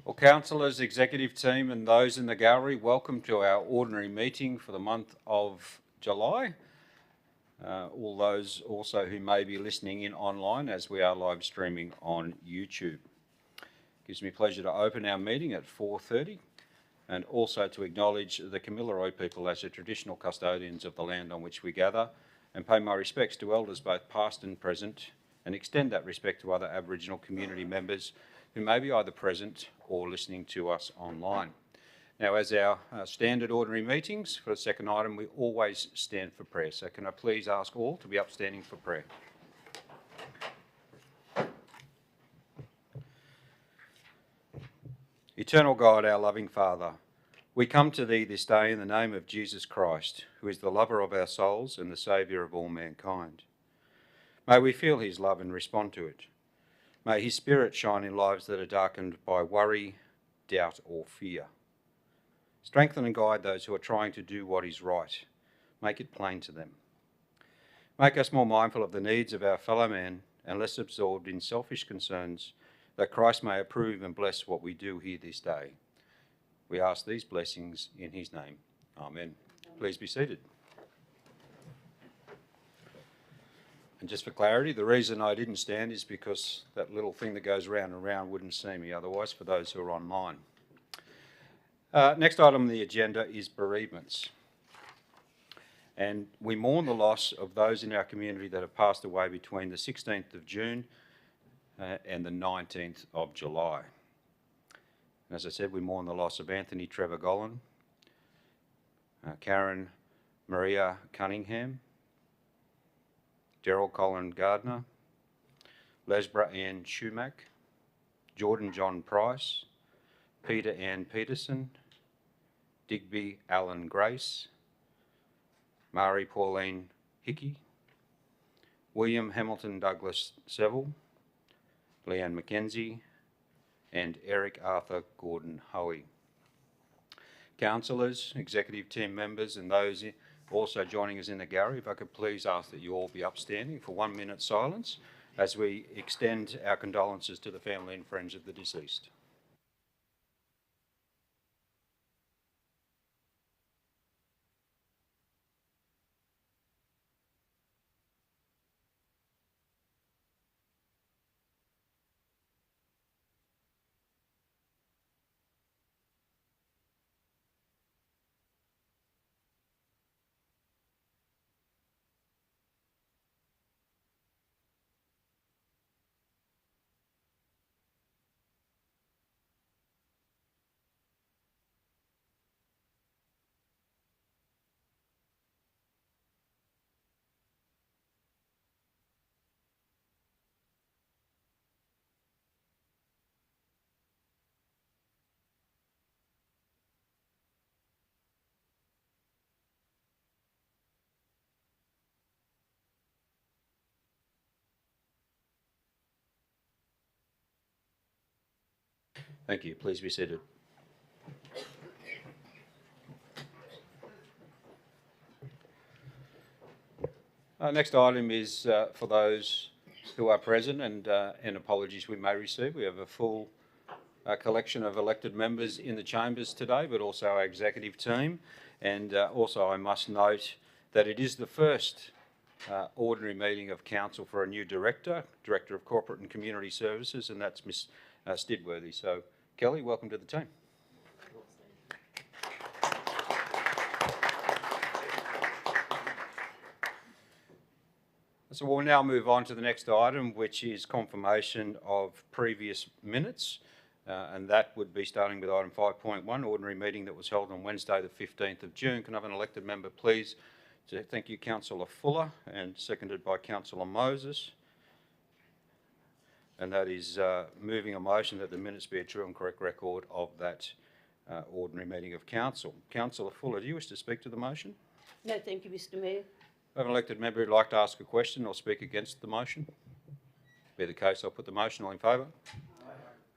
Well, councillors, executive team and those in the gallery, welcome to our ordinary meeting for the month of July. All those also who may be listening in online as we are live streaming on YouTube. It gives me pleasure to open our meeting at 4:30 and also to acknowledge the Kamilaroi people as the traditional custodians of the land on which we gather, and pay my respects to elders both past and present, and extend that respect to other Aboriginal community members who may be either present or listening to us online. Now, as our standard ordinary meetings, for the second item, we always stand for prayer. So can I please ask all to be upstanding for prayer? Eternal God, our loving Father, we come to Thee this day in the name of Jesus Christ, who is the lover of our souls and the Saviour of all mankind. May we feel His love and respond to it. May His Spirit shine in lives that are darkened by worry, doubt or fear. Strengthen and guide those who are trying to do what is right. Make it plain to them. Make us more mindful of the needs of our fellow man and less absorbed in selfish concerns, that Christ may approve and bless what we do here this day. We ask these blessings in His name. Amen. Please be seated. And just for clarity, the reason I didn't stand is because that little thing that goes round and round wouldn't see me otherwise for those who are online. Next item on the agenda is bereavements. And we mourn the loss of those in our community that have passed away between the 16th of June and the 19th of July. And as I said, we mourn the loss of Anthony Trevor Gollan, Karen Maria Cunningham, Gerald Colin Gardner, Lesbra Ann Shumack, Jordan John Price, Peter Ann Peterson, Digby Allen Grace, Mari Pauline Hickey, William Hamilton Douglas Seville, Leanne Mackenzie, and Eric Arthur Gordon Hoey. Councillors, executive team members and those also joining us in the gallery, if I could please ask that you all be upstanding for 1 minute silence as we extend our condolences to the family and friends of the deceased. Thank you. Please be seated. Next item is for those who are present and apologies we may receive. We have a full collection of elected members in the chambers today, but also our executive team. And also I must note that it is the first ordinary meeting of council for a new Director of Corporate and Community Services, and that's Miss Stidworthy. So Kelly, welcome to the team. So we'll now move on to the next item, which is confirmation of previous minutes. And that would be starting with item 5.1, ordinary meeting that was held on Wednesday the 15th of June. Can I have an elected member please to thank you, Councillor Fuller, and seconded by Councillor Moses. And that is moving a motion that the minutes be a true and correct record of that ordinary meeting of council. Councillor Fuller, do you wish to speak to the motion? No, thank you, Mr Mayor. I have an elected member who'd like to ask a question or speak against the motion. Be the case, I'll put the motion. All in favour?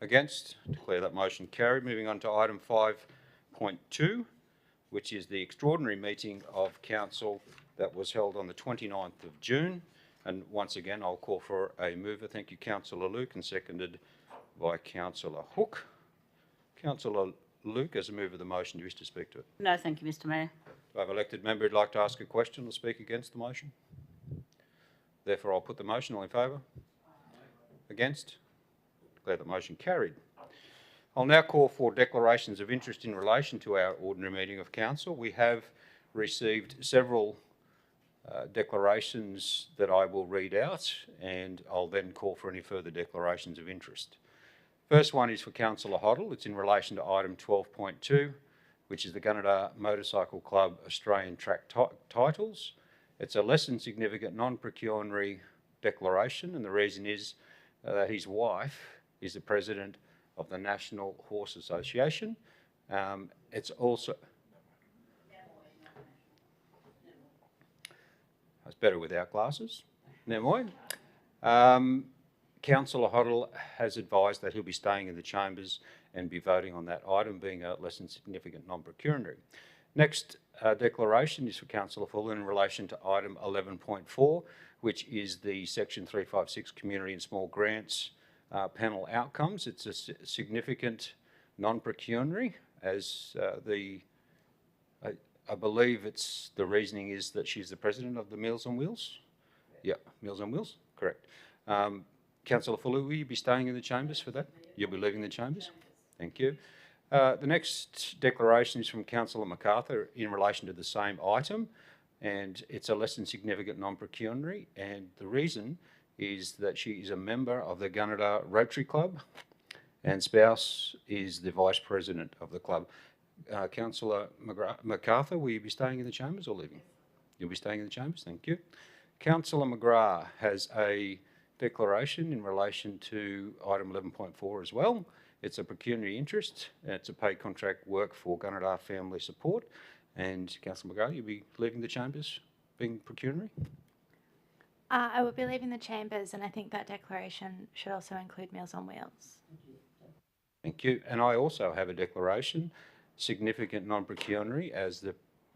Against? Declare that motion carried. Moving on to item 5.2, which is the extraordinary meeting of council that was held on the 29th of June. And once again, I'll call for a mover. Thank you, Councillor Luke, and seconded by Councillor Hook. Councillor Luke, as a mover of the motion, do you wish to speak to it? No, thank you, Mr Mayor. Do I have an elected member who'd like to ask a question or speak against the motion? Therefore, I'll put the motion. All in favour? Against? Declare the motion carried. I'll now call for declarations of interest in relation to our ordinary meeting of council. We have received several declarations that I will read out, and I'll then call for any further declarations of interest. First one is for Councillor Hoddle. It's in relation to item 12.2, which is the Gunnedah Motorcycle Club Australian Track Titles. It's a less than significant non-pecuniary declaration, and the reason is that his wife is the president of the National Horse Association. It's also... It's better without glasses. Never mind. Councillor Hoddle has advised that he'll be staying in the chambers and be voting on that item, being a less than significant non-pecuniary. Next declaration is for Councillor Fuller in relation to item 11.4, which is the Section 356 Community and Small Grants panel outcomes. It's a significant non-pecuniary, as I believe it's the reasoning is that she's the president of the Meals on Wheels. Yeah, Meals on Wheels, correct. Councillor Fuller, will you be staying in the chambers for that? You'll be leaving the chambers? Thank you. The next declaration is from Councillor MacArthur in relation to the same item, and it's a less than significant non-pecuniary, and the reason is that she is a member of the Gunnedah Rotary Club, and spouse is the vice president of the club. Councillor MacArthur, will you be staying in the chambers or leaving? You'll be staying in the chambers, thank you. Councillor McGrath has a declaration in relation to item 11.4 as well. It's a pecuniary interest. It's a paid contract work for Gunnedah Family Support. And Councillor McGrath, you'll be leaving the chambers being pecuniary? I will be leaving the chambers, and I think that declaration should also include Meals on Wheels. Thank you. And I also have a declaration, significant non-pecuniary, as the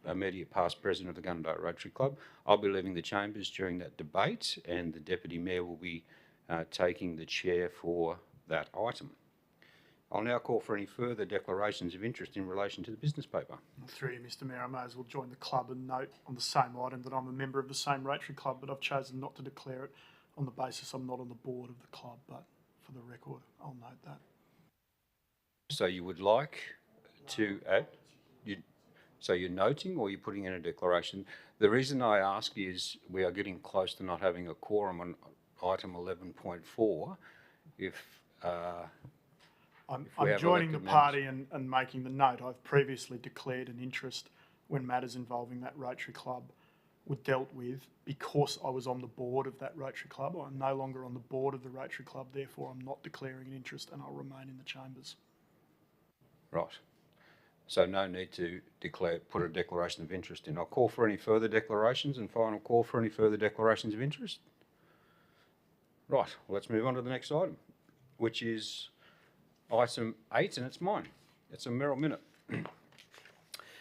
immediate past president of the Gunnedah Rotary Club. I'll be leaving the chambers during that debate, and the Deputy Mayor will be taking the chair for that item. I'll now call for any further declarations of interest in relation to the business paper. Through you, Mr Mayor, I may as well join the club and note on the same item that I'm a member of the same Rotary Club, but I've chosen not to declare it on the basis I'm not on the board of the club, but for the record, I'll note that. So you would like to add? So you're noting, or you're putting in a declaration? The reason I ask is we are getting close to not having a quorum on item 11.4. I'm joining the party and making the note. I've previously declared an interest when matters involving that Rotary Club were dealt with because I was on the board of that Rotary Club. I'm no longer on the board of the Rotary Club, therefore I'm not declaring an interest and I'll remain in the chambers. Right. So no need to put a declaration of interest in. I'll call for any further declarations and final call for any further declarations of interest. Right, well, let's move on to the next item, which is item 8, and it's mine. It's a Merrill Minute.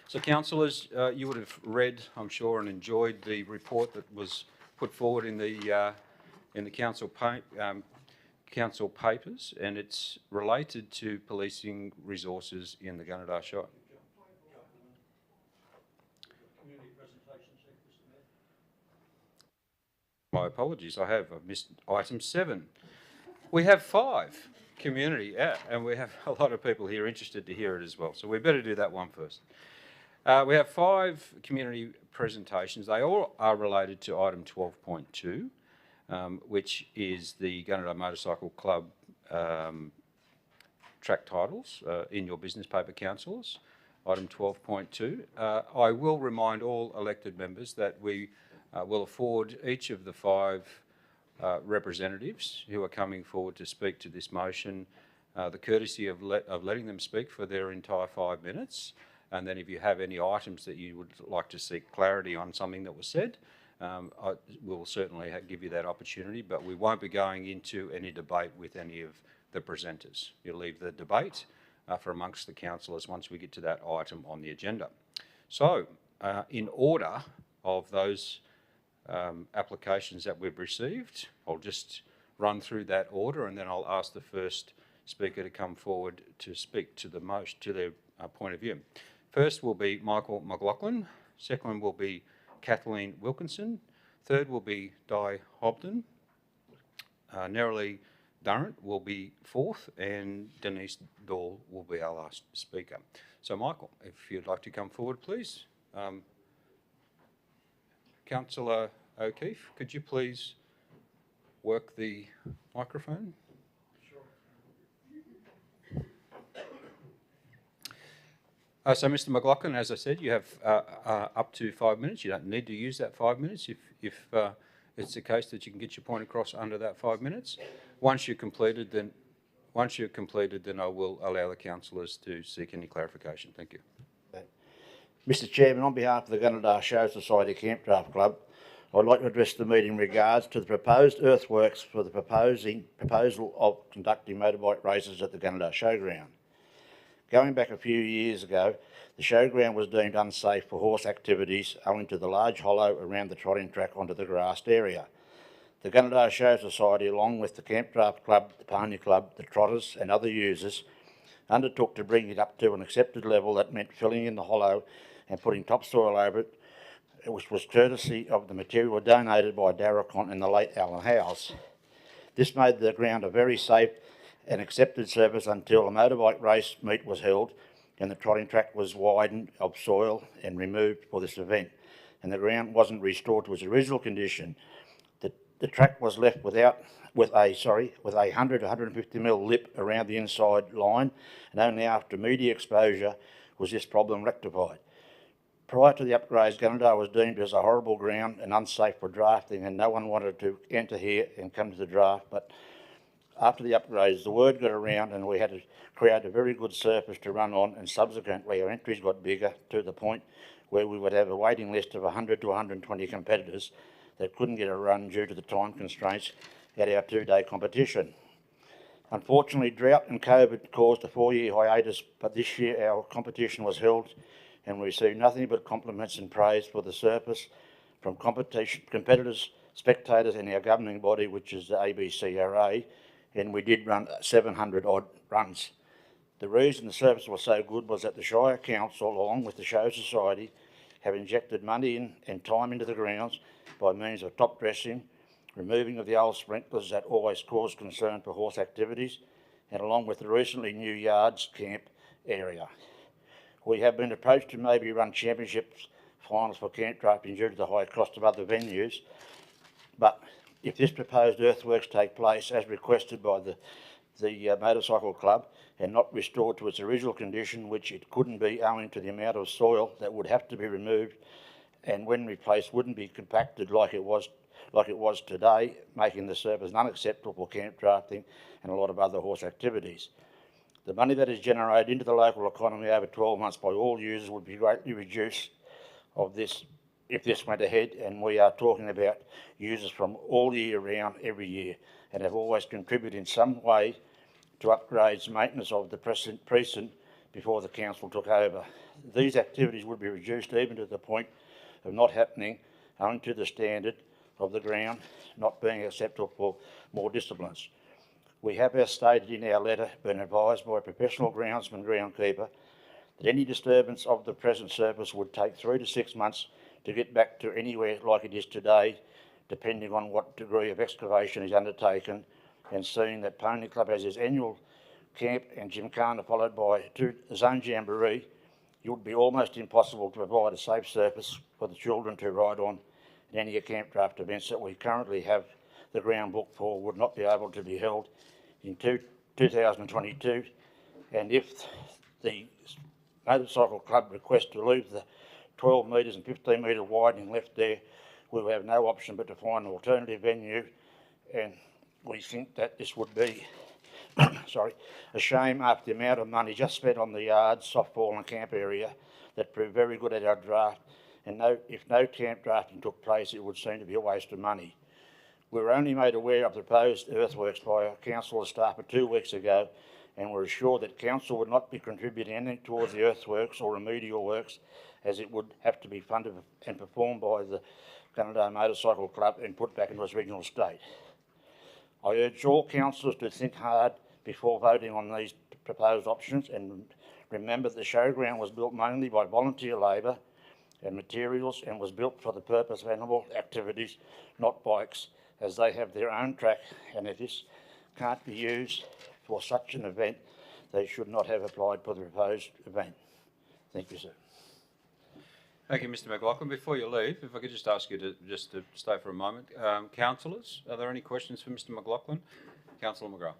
So councillors, you would have read, I'm sure, and enjoyed the report that was put forward in the council papers, and it's related to policing resources in the Gunnedah Shire. My apologies, I've missed item 7. We have 5 community, and we have a lot of people here interested to hear it as well, so we better do that one first. We have 5 community presentations. They all are related to item 12.2. Which is the Gunnedah Motorcycle Club track titles in your business paper, councillors, item 12.2. I will remind all elected members that we will afford each of the 5 representatives who are coming forward to speak to this motion the courtesy of letting them speak for their entire 5 minutes, and then if you have any items that you would like to seek clarity on something that was said, we'll certainly give you that opportunity, but we won't be going into any debate with any of the presenters. You'll leave the debate for amongst the councillors once we get to that item on the agenda. So, in order of those applications that we've received, I'll just run through that order and then I'll ask the first speaker to come forward to speak to their point of view. First will be Michael McLaughlin. Second one will be Kathleen Wilkinson. Third will be Di Hobden. Nerily Durrant will be fourth, and Denise Dahl will be our last speaker. So, Michael, if you'd like to come forward, please. Councillor O'Keefe, could you please work the microphone? So, Mr. McLaughlin, as I said, you have up to 5 minutes. You don't need to use that 5 minutes if it's the case that you can get your point across under that 5 minutes. Once you're completed, then I will allow the councillors to seek any clarification. Thank you. Mr. Chairman, on behalf of the Gunnedah Show Society Campdraft Club, I would like to address the meeting in regards to the proposed earthworks for the proposal of conducting motorbike races at the Gunnedah Showground. Going back a few years ago, the showground was deemed unsafe for horse activities owing to the large hollow around the trotting track onto the grassed area. The Gunnedah Show Society, along with the Campdraft Club, the Pony Club, the Trotters and other users, undertook to bring it up to an accepted level that meant filling in the hollow and putting topsoil over it, which was courtesy of the material donated by Darracon and the late Alan Howes. This made the ground a very safe and accepted surface until a motorbike race meet was held and the trotting track was widened of soil and removed for this event, and the ground wasn't restored to its original condition. The track was left with a 100 to 150 mm lip around the inside line, and only after media exposure was this problem rectified. Prior to the upgrades, Gunnedah was deemed as a horrible ground and unsafe for drafting, and no one wanted to enter here and come to the draft. But after the upgrades, the word got around and we had to create a very good surface to run on, and subsequently our entries got bigger to the point where we would have a waiting list of 100 to 120 competitors that couldn't get a run due to the time constraints at our 2-day competition. Unfortunately, drought and COVID caused a 4-year hiatus, but this year our competition was held and we received nothing but compliments and praise for the surface from competitors, spectators and our governing body, which is the ABCRA, and we did run 700 odd runs. The reason the surface was so good was that the Shire Council, along with the Show Society, have injected money in and time into the grounds by means of top dressing, removing of the old sprinklers that always caused concern for horse activities, and along with the recently new yards camp area. We have been approached to maybe run championships finals for camp drafting due to the high cost of other venues, but if this proposed earthworks take place as requested by the motorcycle club and not restored to its original condition, which it couldn't be owing to the amount of soil that would have to be removed, and when replaced wouldn't be compacted like it was today, making the surface unacceptable for camp drafting and a lot of other horse activities. The money that is generated into the local economy over 12 months by all users would be greatly reduced if this went ahead, and we are talking about users from all year round, every year, and have always contributed in some way to upgrades and maintenance of the precinct before the council took over. These activities would be reduced even to the point of not happening owing to the standard of the ground not being acceptable for more disciplines. We have, as stated in our letter, been advised by a professional groundsman groundkeeper that any disturbance of the present surface would take 3 to 6 months to get back to anywhere like it is today, depending on what degree of excavation is undertaken, and seeing that Pony Club has its annual camp and gymkhana followed by a zone jamboree, it would be almost impossible to provide a safe surface for the children to ride on at any camp draft events that we currently have the ground booked for would not be able to be held in 2022, and if the motorcycle club requests to leave the 12 metres and 15 metre widening left there, we will have no option but to find an alternative venue, and we think that this would be a shame after the amount of money just spent on the yards, softball and camp area that proved very good at our draft, and if no camp drafting took place, it would seem to be a waste of money. We were only made aware of the proposed earthworks by our council staff 2 weeks ago, and were assured that council would not be contributing anything towards the earthworks or remedial works, as it would have to be funded and performed by the Gunnedah Motorcycle Club and put back into its original state. I urge all councillors to think hard before voting on these proposed options, and remember the showground was built mainly by volunteer labour and materials and was built for the purpose of animal activities, not bikes, as they have their own track, and if this can't be used for such an event, they should not have applied for the proposed event. Thank you, sir. Thank you, Mr McLaughlin. Before you leave, if I could just ask you to stay for a moment. Councillors, are there any questions for Mr McLaughlin? Councillor McGrath.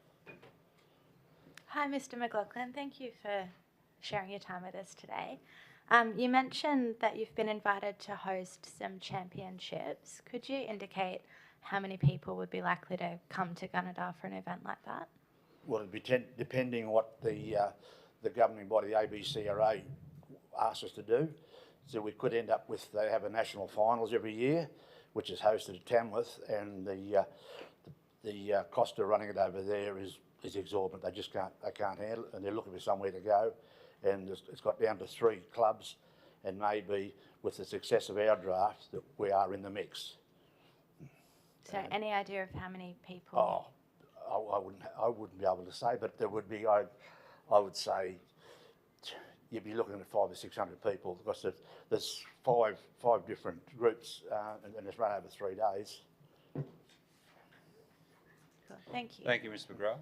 Hi, Mr. McLaughlin. Thank you for sharing your time with us today. You mentioned that you've been invited to host some championships. Could you indicate how many people would be likely to come to Gunnedah for an event like that? Well, it'd be depending on what the governing body, the ABCRA, asks us to do. So we could end up with, they have a national finals every year, which is hosted at Tamworth, and the cost of running it over there is exorbitant. They can't handle it, and they're looking for somewhere to go. And it's got down to 3 clubs, and maybe with the success of our draft, that we are in the mix. So, any idea of how many people? Oh, I wouldn't be able to say, but there would be. I would say you'd be looking at 500 or 600 people, because there's five different groups, and it's run over 3 days. Cool. Thank you. Thank you, Mr McGrath.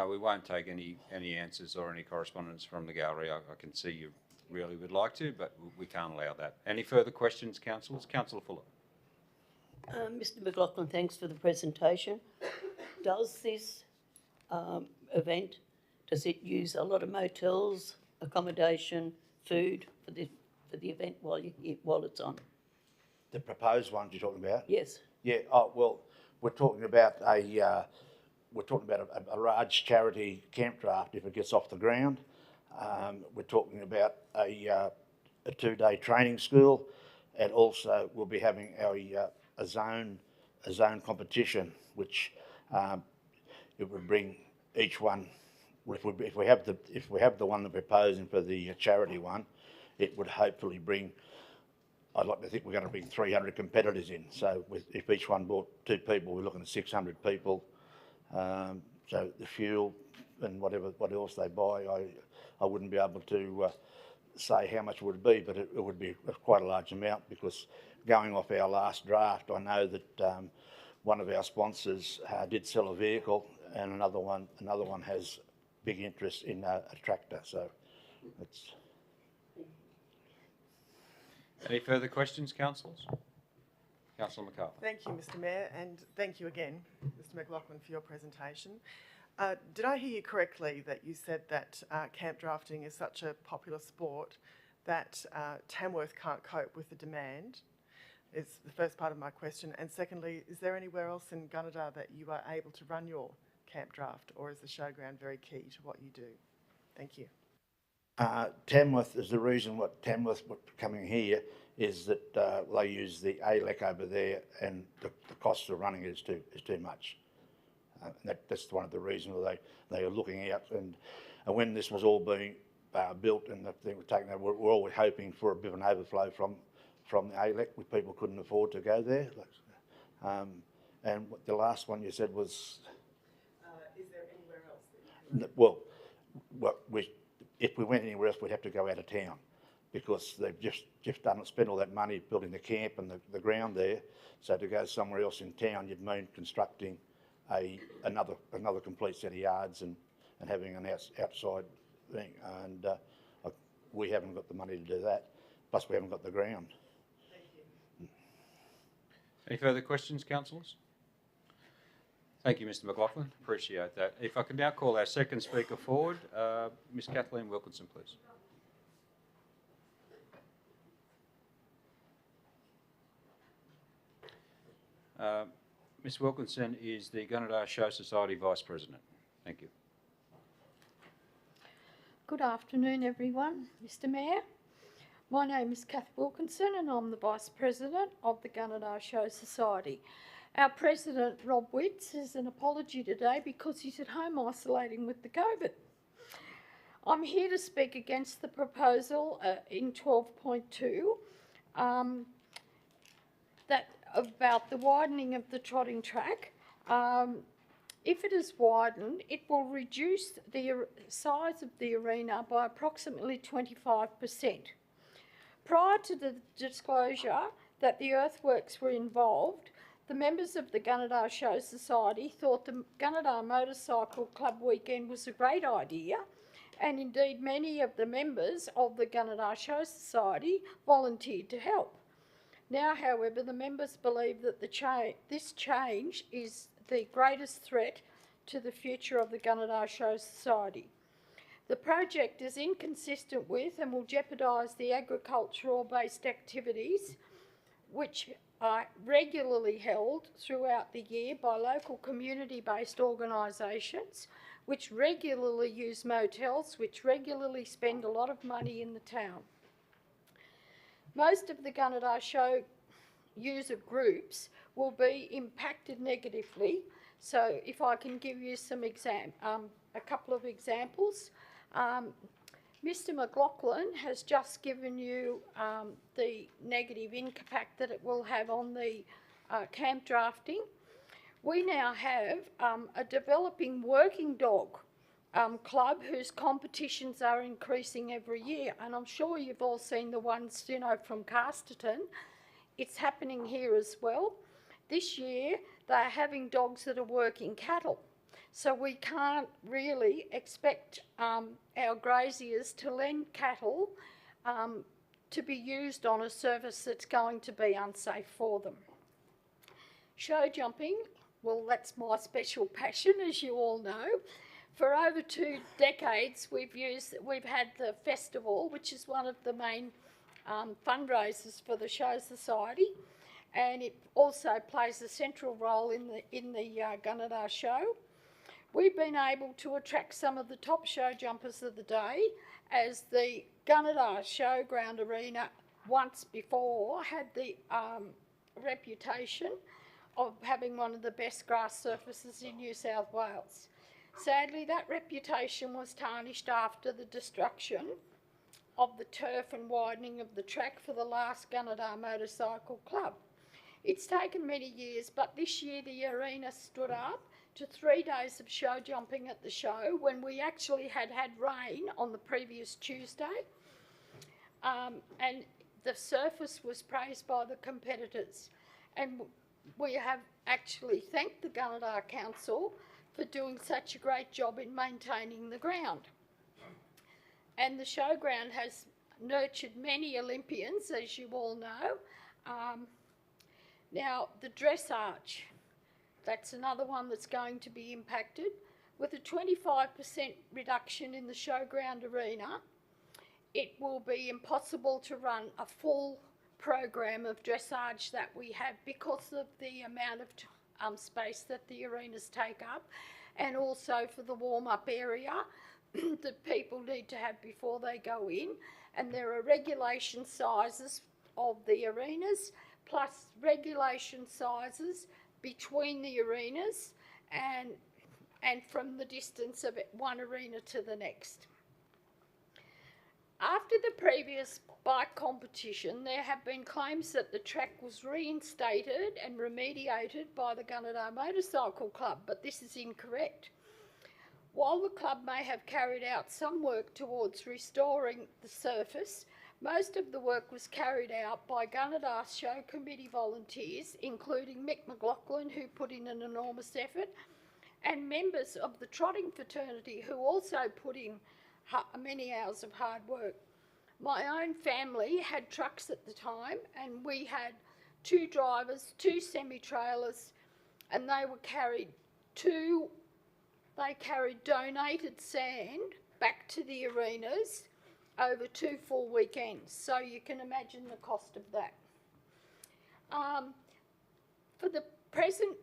We won't take any answers or any correspondence from the gallery. I can see you really would like to, but we can't allow that. Any further questions, councillors? Councillor Fuller. Mr McLaughlin, thanks for the presentation. Does this event, does it use a lot of motels, accommodation, food for the event while it's on? The proposed ones you're talking about? Yes. Yeah. Oh well, we're talking about a large charity camp draft if it gets off the ground. We're talking about a 2-day training school, and also we'll be having a zone competition, which it would bring each one. If we have the one that we're proposing for the charity one, it would hopefully bring. I'd like to think we're going to bring 300 competitors in. So if each one brought 2 people, we're looking at 600 people. So the fuel and what else they buy, I wouldn't be able to say how much it would be, but it would be quite a large amount, because going off our last draft, I know that one of our sponsors did sell a vehicle, and another one has big interest in a tractor. So it's. Any further questions, councillors? Councillor McCarthy. Thank you, Mr Mayor, and thank you again, Mr McLaughlin, for your presentation. Did I hear you correctly that you said that camp drafting is such a popular sport that Tamworth can't cope with the demand? Is the first part of my question. And secondly, is there anywhere else in Gunnedah that you are able to run your camp draft, or is the showground very key to what you do? Thank you. Tamworth is the reason what Tamworth coming here is that they use the ALEC over there, and the cost of running it is too much. And that's one of the reasons they are looking out. And when this was all being built and the thing was taken over, we're always hoping for a bit of an overflow from the ALEC, which people couldn't afford to go there. And the last one you said was. Is there anywhere else? Well, if we went anywhere else, we'd have to go out of town, because they've just spent all that money building the camp and the ground there. So to go somewhere else in town, you'd mean constructing another complete set of yards and having an outside thing. And we haven't got the money to do that. Plus, we haven't got the ground. Thank you. Any further questions, councillors? Thank you, Mr McLaughlin. Appreciate that. If I can now call our second speaker forward, Ms Kathleen Wilkinson, please. Ms Wilkinson is the Gunnedah Show Society Vice President. Thank you. Good afternoon, everyone. Mr Mayor, my name is Kath Wilkinson, and I'm the Vice President of the Gunnedah Show Society. Our President, Rob Witts, has an apology today because he's at home isolating with the COVID. I'm here to speak against the proposal in 12.2 that about the widening of the trotting track. If it is widened, it will reduce the size of the arena by approximately 25%. Prior to the disclosure that the earthworks were involved, the members of the Gunnedah Show Society thought the Gunnedah Motorcycle Club weekend was a great idea, and indeed many of the members of the Gunnedah Show Society volunteered to help. Now, however, the members believe that this change is the greatest threat to the future of the Gunnedah Show Society. The project is inconsistent with and will jeopardise the agricultural-based activities which are regularly held throughout the year by local community-based organisations which regularly use motels, which regularly spend a lot of money in the town. Most of the Gunnedah Show user groups will be impacted negatively. So if I can give you some a couple of examples. Mr McLaughlin has just given you the negative impact that it will have on the camp drafting. We now have a developing working dog club whose competitions are increasing every year, and I'm sure you've all seen the ones, you know, from Casterton. It's happening here as well. This year they're having dogs that are working cattle, so we can't really expect our graziers to lend cattle to be used on a service that's going to be unsafe for them. Show jumping, well, that's my special passion, as you all know. For over 2 decades, we've had the festival, which is one of the main fundraisers for the Show Society, and it also plays a central role in the Gunnedah Show. We've been able to attract some of the top show jumpers of the day, as the Gunnedah Showground Arena once before had the reputation of having one of the best grass surfaces in New South Wales. Sadly, that reputation was tarnished after the destruction of the turf and widening of the track for the last Gunnedah Motorcycle Club. It's taken many years, but this year the arena stood up to 3 days of show jumping at the show, when we actually had rain on the previous Tuesday, and the surface was praised by the competitors. And we have actually thanked the Gunnedah Council for doing such a great job in maintaining the ground. And the showground has nurtured many Olympians, as you all know. Now, the dressage, that's another one that's going to be impacted. With a 25% reduction in the showground arena, it will be impossible to run a full program of dressage that we have because of the amount of space that the arenas take up, and also for the warm-up area that people need to have before they go in. And there are regulation sizes of the arenas, plus regulation sizes between the arenas and from the distance of one arena to the next. After the previous bike competition, there have been claims that the track was reinstated and remediated by the Gunnedah Motorcycle Club, but this is incorrect. While the club may have carried out some work towards restoring the surface, most of the work was carried out by Gunnedah Show Committee volunteers, including Mick McLaughlin, who put in an enormous effort, and members of the trotting fraternity, who also put in many hours of hard work. My own family had trucks at the time, and we had 2 drivers, 2 semi-trailers, and they carried donated sand back to the arenas over 2 full weekends. So you can imagine the cost of that. For the present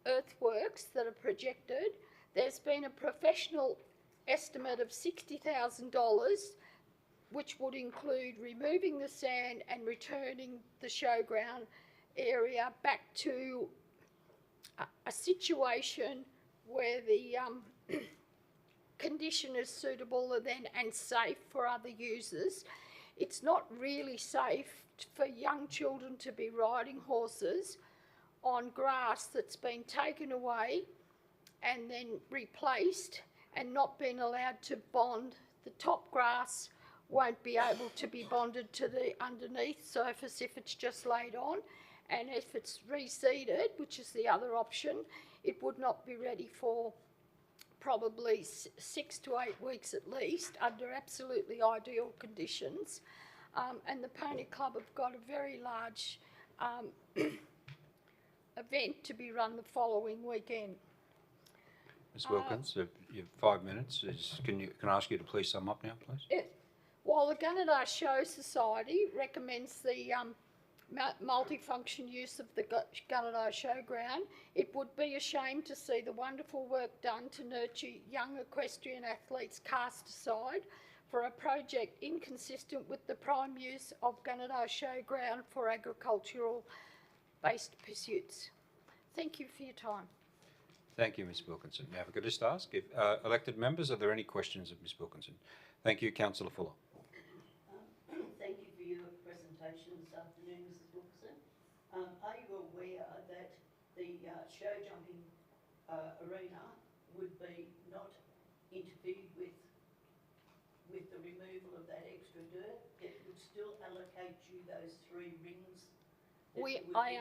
earthworks that are projected, there's been a professional estimate of $60,000, which would include removing the sand and returning the showground area back to a situation where the condition is suitable and safe for other users. It's not really safe for young children to be riding horses on grass that's been taken away and then replaced and not being allowed to bond. The top grass won't be able to be bonded to the underneath surface if it's just laid on, and if it's reseeded, which is the other option, it would not be ready for probably 6 to 8 weeks at least under absolutely ideal conditions. And the Pony Club have got a very large event to be run the following weekend. Ms Wilkins, you've 5 minutes. Can I ask you to please sum up now, please? While the Gunnedah Show Society recommends the multifunction use of the Gunnedah Showground, it would be a shame to see the wonderful work done to nurture young equestrian athletes cast aside for a project inconsistent with the prime use of Gunnedah Showground for agricultural-based pursuits. Thank you for your time. Thank you, Ms Wilkinson. Now, if I could just ask, if elected members, are there any questions of Ms Wilkinson? Thank you, Councillor Fuller. Thank you for your presentation this afternoon, Mrs Wilkinson. Are you aware that the show jumping arena would be not interfered with the removal of that extra dirt? It would still allocate you those 3 rings. I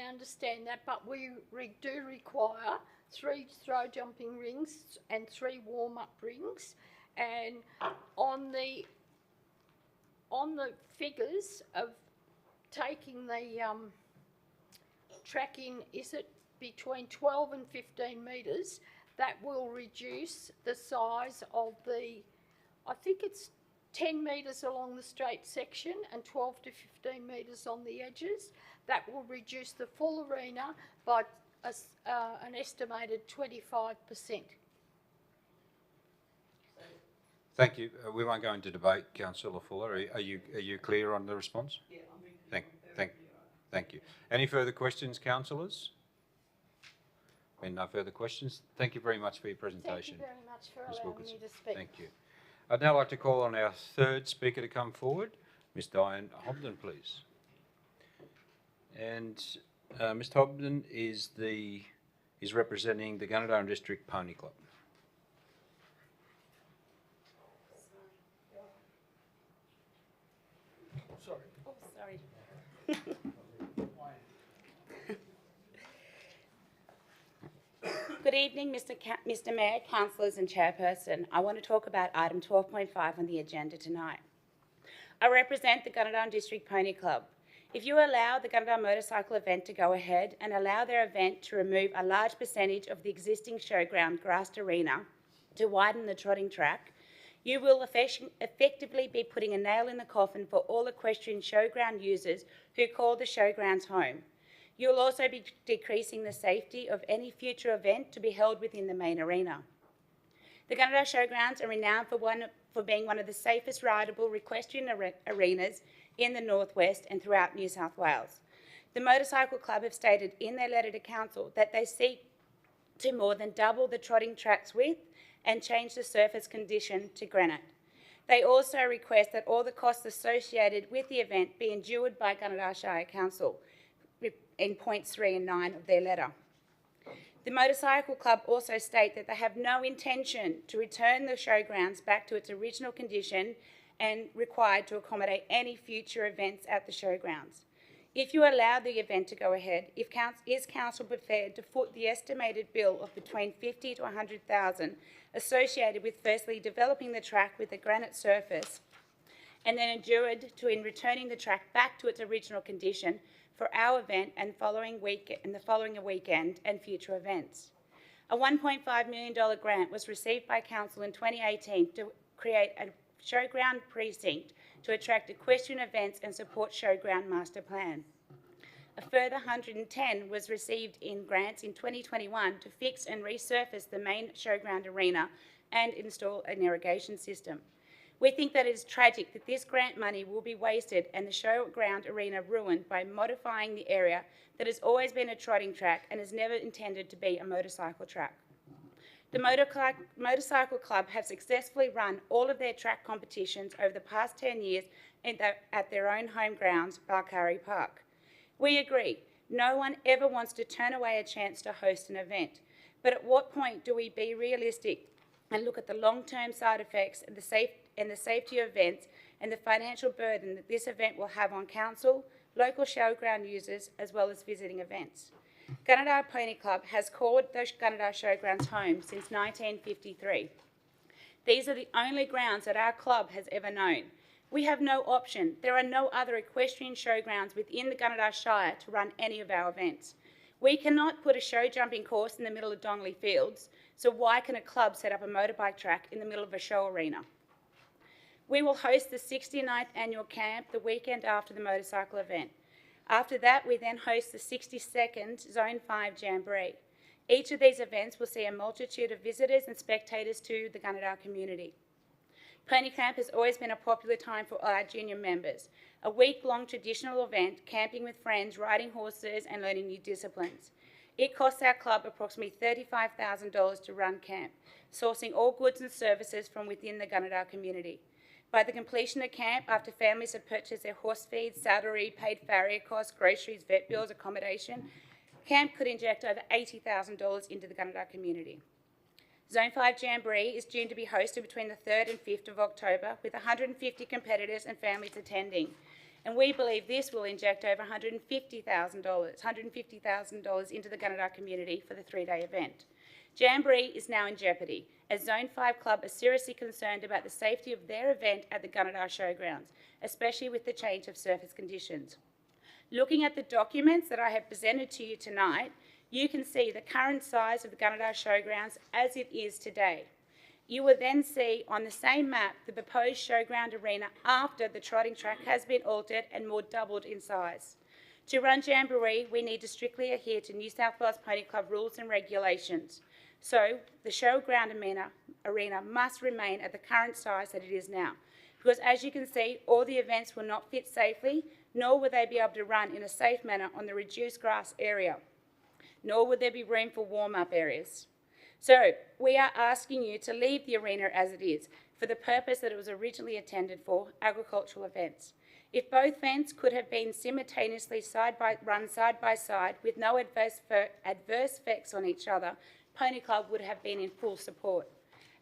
understand that, but we do require 3 throw jumping rings and 3 warm up rings, and on the figures of taking the track in, is it between 12 and 15 metres, that will reduce the size of the, I think it's 10 metres along the straight section and 12 to 15 metres on the edges. That will reduce the full arena by an estimated 25%. Thank you. We won't go into debate, Councillor Fuller. Are you clear on the response? Yeah, Thank you. Any further questions, councillors? Been no further questions. Thank you very much for your presentation. Thank you very much for Ms. allowing Wilkinson. me to speak. Thank you. I'd now like to call on our third speaker to come forward, Ms Diane Hobden, please. And Ms Hobden is representing the Gunnedah District Pony Club. Sorry. Oh, sorry. Good evening, Mr Mayor, councillors and chairperson. I want to talk about item 12.5 on the agenda tonight. I represent the Gunnedah District Pony Club. If you allow the Gunnedah motorcycle event to go ahead and allow their event to remove a large percentage of the existing showground grassed arena to widen the trotting track, you will effectively be putting a nail in the coffin for all equestrian showground users who call the showgrounds home. You will also be decreasing the safety of any future event to be held within the main arena. The Gunnedah Showgrounds are renowned for being one of the safest rideable equestrian arenas in the northwest and throughout New South Wales. The Motorcycle Club have stated in their letter to council that they seek to more than double the trotting track's width and change the surface condition to granite. They also request that all the costs associated with the event be endured by Gunnedah Shire Council in points 3 and 9 of their letter. The Motorcycle Club also state that they have no intention to return the showgrounds back to its original condition and required to accommodate any future events at the showgrounds. If you allow the event to go ahead, is council prepared to foot the estimated bill of between 50 to 100,000 associated with firstly developing the track with a granite surface and then endured to in returning the track back to its original condition for our event and the following weekend and future events. A $1.5 million grant was received by council in 2018 to create a showground precinct to attract equestrian events and support showground master plan. A further 110 was received in grants in 2021 to fix and resurface the main showground arena and install an irrigation system. We think that it is tragic that this grant money will be wasted and the showground arena ruined by modifying the area that has always been a trotting track and is never intended to be a motorcycle track. The Motorcycle Club have successfully run all of their track competitions over the past 10 years at their own home grounds, Barkari Park. We agree, no one ever wants to turn away a chance to host an event, But at what point do we be realistic and look at the long-term side effects and the safety of events and the financial burden that this event will have on council, local showground users, as well as visiting events? Gunnedah Pony Club has called the Gunnedah Showgrounds home since 1953. These are the only grounds that our club has ever known. We have no option. There are no other equestrian showgrounds within the Gunnedah Shire to run any of our events. We cannot put a show jumping course in the middle of Dongley Fields, so why can a club set up a motorbike track in the middle of a show arena? We will host the 69th annual camp the weekend after the motorcycle event. After that, we then host the 62nd Zone 5 Jamboree. Each of these events will see a multitude of visitors and spectators to the Gunnedah community. Pony Camp has always been a popular time for our junior members, a week-long traditional event, camping with friends, riding horses and learning new disciplines. It costs our club approximately $35,000 to run camp, sourcing all goods and services from within the Gunnedah community. By the completion of camp, after families have purchased their horse feed, saddlery, paid farrier costs, groceries, vet bills, accommodation, camp could inject over $80,000 into the Gunnedah community. Zone 5 Jamboree is due to be hosted between the 3rd and 5th of October with 150 competitors and families attending. And we believe this will inject over $150,000 into the Gunnedah community for the 3-day event. Jamboree is now in jeopardy as Zone 5 Club are seriously concerned about the safety of their event at the Gunnedah Showgrounds, especially with the change of surface conditions. Looking at the documents that I have presented to you tonight, you can see the current size of the Gunnedah Showgrounds as it is today. You will then see on the same map the proposed showground arena after the trotting track has been altered and more doubled in size. To run Jamboree, we need to strictly adhere to New South Wales Pony Club rules and regulations. So the showground arena must remain at the current size that it is now. Because as you can see, all the events will not fit safely, nor will they be able to run in a safe manner on the reduced grass area, nor would there be room for warm-up areas. So we are asking you to leave the arena as it is for the purpose that it was originally intended for, agricultural events. If both events could have been simultaneously run side by side with no adverse effects on each other, Pony Club would have been in full support.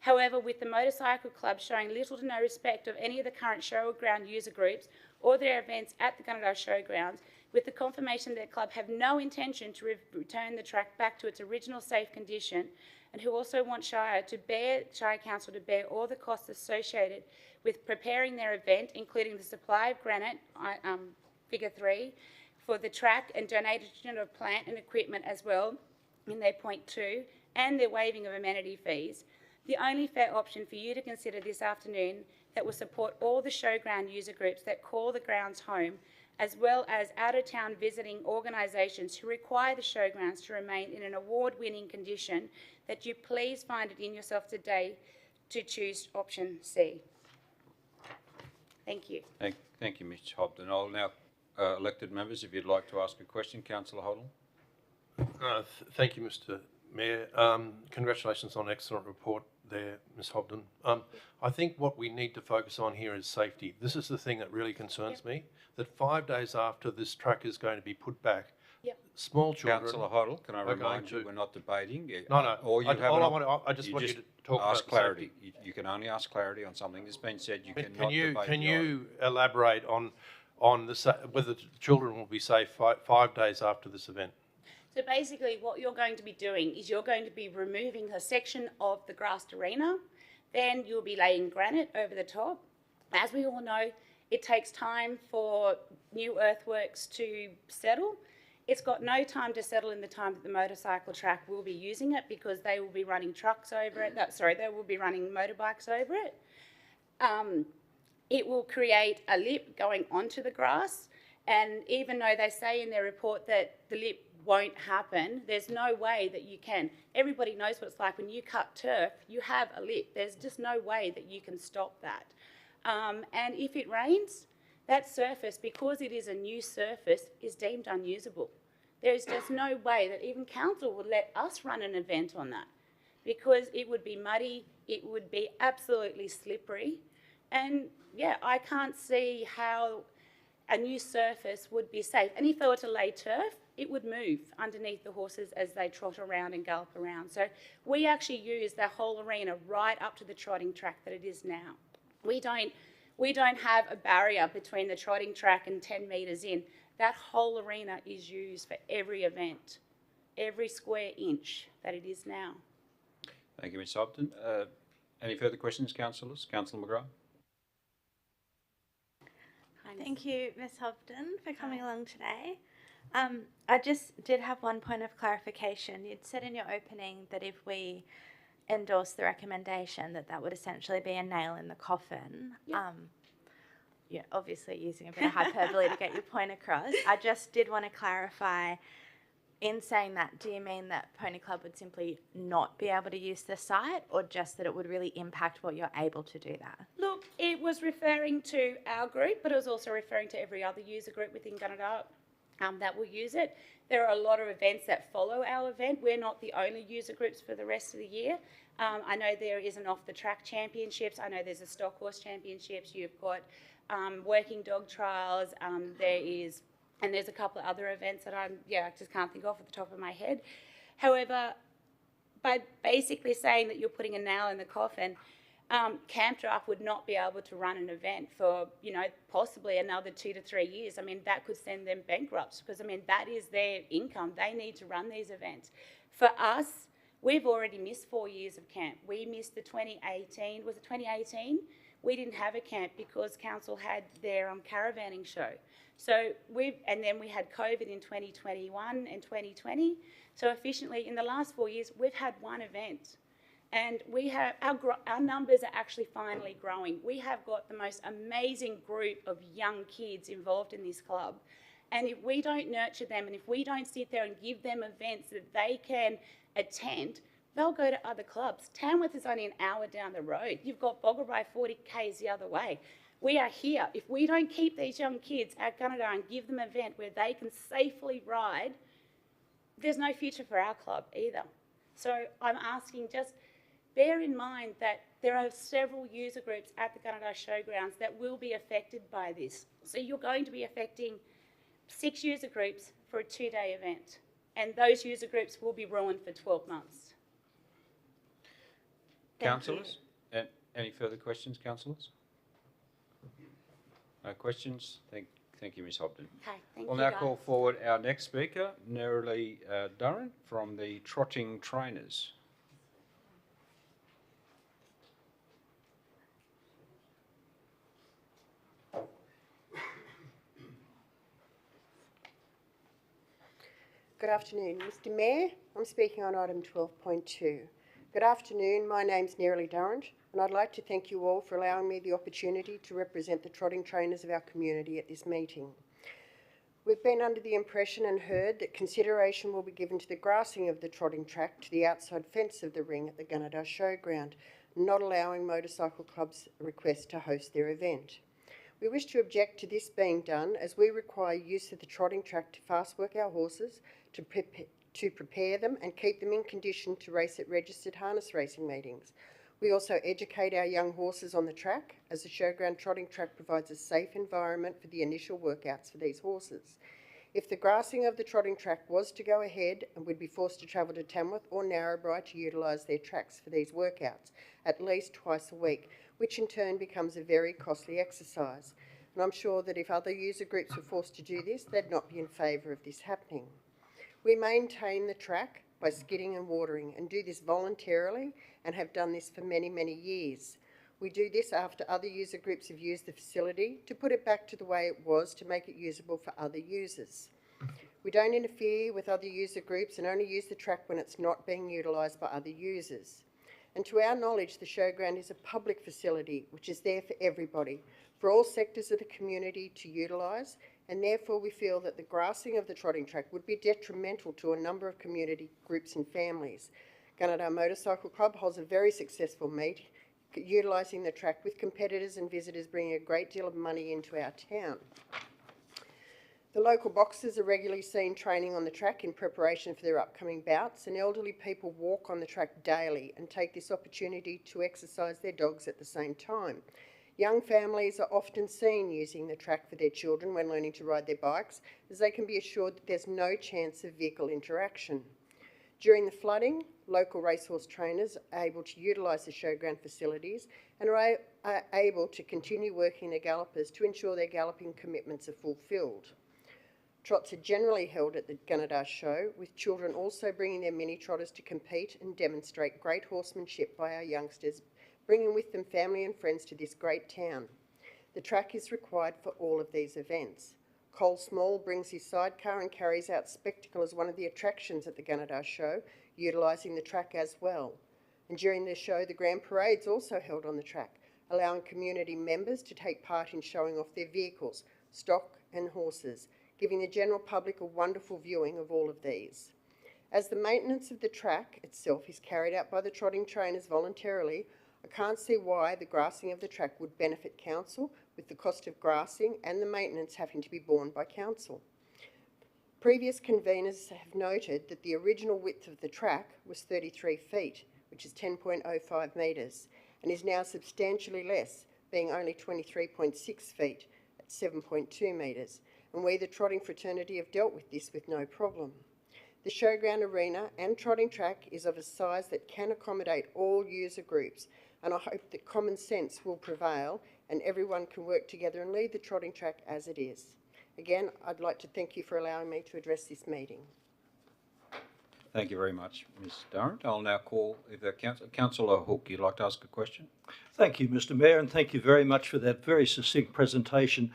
However, with the Motorcycle Club showing little to no respect of any of the current showground user groups or their events at the Gunnedah Showgrounds, with the confirmation that the club have no intention to return the track back to its original safe condition, and who also want Shire Council to bear all the costs associated with preparing their event, including the supply of granite, figure 3, for the track and donation of plant and equipment as well in their point 2, and their waiving of amenity fees. The only fair option for you to consider this afternoon that will support all the showground user groups that call the grounds home, as well as out-of-town visiting organisations who require the showgrounds to remain in an award-winning condition, that you please find it in yourself today to choose option C. Thank you. Thank you, Ms Hobden. I'll now, elected members, if you'd like to ask a question. Councillor Hoddle. Thank you, Mr Mayor. Congratulations on an excellent report there, Ms Hobden. I think what we need to focus on here is safety. This is the thing that really concerns me, that 5 days after this track is going to be put back, small children... Councillor Hoddle, can I remind you, we're not debating. No. Or I just want you to talk ask about clarity. You can only ask clarity on something that's been said. You cannot debate. Can you elaborate on whether the children will be safe 5 days after this event? So basically what you're going to be doing is you're going to be removing a section of the grassed arena, then you'll be laying granite over the top. As we all know, it takes time for new earthworks to settle. It's got no time to settle in the time that the motorcycle track will be using it, because they will be running trucks over it. They will be running motorbikes over it. It will create a lip going onto the grass, and even though they say in their report that the lip won't happen, there's no way that you can. Everybody knows what it's like when you cut turf, you have a lip. There's just no way that you can stop that. And if it rains, that surface, because it is a new surface, is deemed unusable. There's just no way that even council would let us run an event on that, because it would be muddy, it would be absolutely slippery. And yeah, I can't see how a new surface would be safe. And if they were to lay turf, it would move underneath the horses as they trot around and gallop around. So we actually use the whole arena right up to the trotting track that it is now. We don't have a barrier between the trotting track and 10 metres in. That whole arena is used for every event, every square inch that it is now. Thank you, Ms Hobden. Any further questions, councillors? Councillor McGrath? Thank you, Ms Hobden, for coming along today. I just did have one point of clarification. You'd said in your opening that if we endorse the recommendation that would essentially be a nail in the coffin. Yep. Yeah, obviously using a bit of hyperbole to get your point across. I just did want to clarify, in saying that, do you mean that Pony Club would simply not be able to use the site, or just that it would really impact what you're able to do that? Look, it was referring to our group, but it was also referring to every other user group within Gunnedah that will use it. There are a lot of events that follow our event. We're not the only user groups for the rest of the year. I know there is an off-the-track championships. I know there's a stock horse championships. You've got working dog trials. And there's a couple of other events that I just can't think of at the top of my head. However, by basically saying that you're putting a nail in the coffin, Camp Draft would not be able to run an event for, possibly another 2 to 3 years. I mean, that could send them bankrupt because, that is their income. They need to run these events. For us, we've already missed 4 years of camp. We missed the 2018, was it 2018? We didn't have a camp because council had their caravanning show. So and then we had COVID in 2021 and 2020. So efficiently, in the last 4 years, we've had one event. And we have, our numbers are actually finally growing. We have got the most amazing group of young kids involved in this club. And if we don't nurture them, and if we don't sit there and give them events that they can attend, they'll go to other clubs. Tamworth is only an hour down the road. You've got Boggabri 40 k's the other way. We are here. If we don't keep these young kids at Gunnedah and give them an event where they can safely ride, there's no future for our club either. So I'm asking, just bear in mind that there are several user groups at the Gunnedah Showgrounds that will be affected by this. So you're going to be affecting 6 user groups for a 2-day event, and those user groups will be ruined for 12 months. Councillors? Any further questions, councillors? No questions? Thank you, Ms Hobden. Okay, thank We'll you, now guys. call forward our next speaker, Nerily Durran from the Trotting Trainers. Good afternoon, Mr Mayor. I'm speaking on item 12.2. Good afternoon, my name's Nerily Durran, and I'd like to thank you all for allowing me the opportunity to represent the trotting trainers of our community at this meeting. We've been under the impression and heard that consideration will be given to the grassing of the trotting track to the outside fence of the ring at the Gunnedah Showground, not allowing motorcycle clubs' request to host their event. We wish to object to this being done as we require use of the trotting track to fast work our horses, to prepare them and keep them in condition to race at registered harness racing meetings. We also educate our young horses on the track, as the showground trotting track provides a safe environment for the initial workouts for these horses. If the grassing of the trotting track was to go ahead, and we'd be forced to travel to Tamworth or Narrabri to utilise their tracks for these workouts at least twice a week, which in turn becomes a very costly exercise. And I'm sure that if other user groups were forced to do this, they'd not be in favour of this happening. We maintain the track by skidding and watering, and do this voluntarily and have done this for many, many years. We do this after other user groups have used the facility to put it back to the way it was to make it usable for other users. We don't interfere with other user groups and only use the track when it's not being utilised by other users. And to our knowledge, the showground is a public facility which is there for everybody, for all sectors of the community to utilise, and therefore we feel that the grassing of the trotting track would be detrimental to a number of community groups and families. Gunnedah Motorcycle Club holds a very successful meet, utilising the track with competitors and visitors bringing a great deal of money into our town. The local boxers are regularly seen training on the track in preparation for their upcoming bouts, and elderly people walk on the track daily and take this opportunity to exercise their dogs at the same time. Young families are often seen using the track for their children when learning to ride their bikes, as they can be assured that there's no chance of vehicle interaction. During the flooding, local racehorse trainers are able to utilise the showground facilities and are able to continue working their gallopers to ensure their galloping commitments are fulfilled. Trots are generally held at the Gunnedah Show, with children also bringing their mini trotters to compete and demonstrate great horsemanship by our youngsters, bringing with them family and friends to this great town. The track is required for all of these events. Cole Small brings his sidecar and carries out Spectacle as one of the attractions at the Gunnedah Show, utilising the track as well. And during the show, the Grand Parade's also held on the track, allowing community members to take part in showing off their vehicles, stock and horses, giving the general public a wonderful viewing of all of these. As the maintenance of the track itself is carried out by the trotting trainers voluntarily, I can't see why the grassing of the track would benefit council, with the cost of grassing and the maintenance having to be borne by council. Previous conveners have noted that the original width of the track was 33 feet, which is 10.05 metres, and is now substantially less, being only 23.6 feet at 7.2 metres, and we, the trotting fraternity, have dealt with this with no problem. The showground arena and trotting track is of a size that can accommodate all user groups, and I hope that common sense will prevail and everyone can work together and lead the trotting track as it is. Again, I'd like to thank you for allowing me to address this meeting. Thank you very much, Ms Durrant. I'll now call if the Councillor Hook, you'd like to ask a question? Thank you, Mr Mayor, and thank you very much for that very succinct presentation.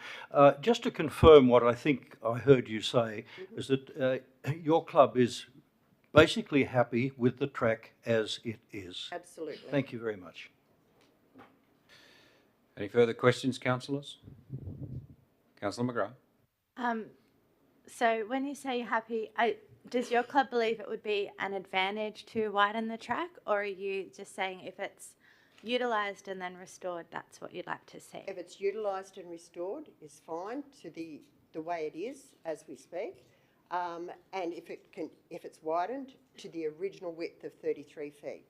Just to confirm what I think I heard you say, is that your club is basically happy with the track as it is. Absolutely. Thank you very much. Any further questions, councillors? Councillor McGrath. So when you say you're happy, does your club believe it would be an advantage to widen the track, or are you just saying if it's utilised and then restored, that's what you'd like to see? If it's utilised and restored, is fine to the way it is as we speak, and if it's widened to the original width of 33 feet.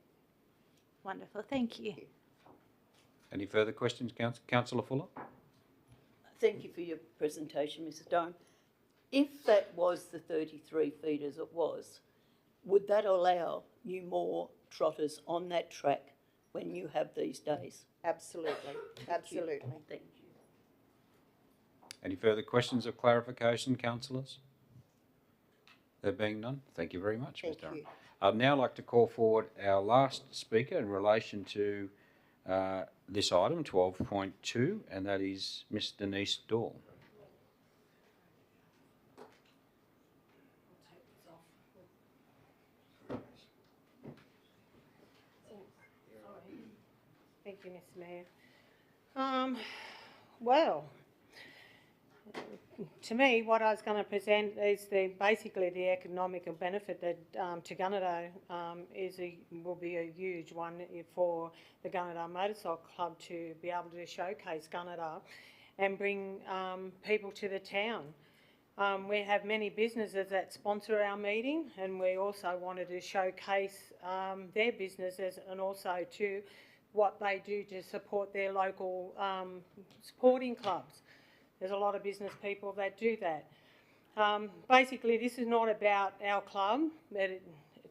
Wonderful, thank you. Any further questions, Councillor Fuller? Thank you for your presentation, Mrs. Durham. If that was the 33 feet as it was, would that allow you more trotters on that track when you have these days? Absolutely, absolutely. Thank you. Any further questions or clarification, councillors? There being none, thank you very much, Ms. Durham. I'd now like to call forward our last speaker in relation to this item, 12.2, and that is Ms. Denise Dahl. Thank you, Mr Mayor. Well, to me, what I was going to present is basically the economic benefit that to Gunnedah will be a huge one for the Gunnedah Motorcycle Club to be able to showcase Gunnedah and bring people to the town. We have many businesses that sponsor our meeting, and we also wanted to showcase their businesses and also to what they do to support their local sporting clubs. There's a lot of business people that do that. Basically, this is not about our club.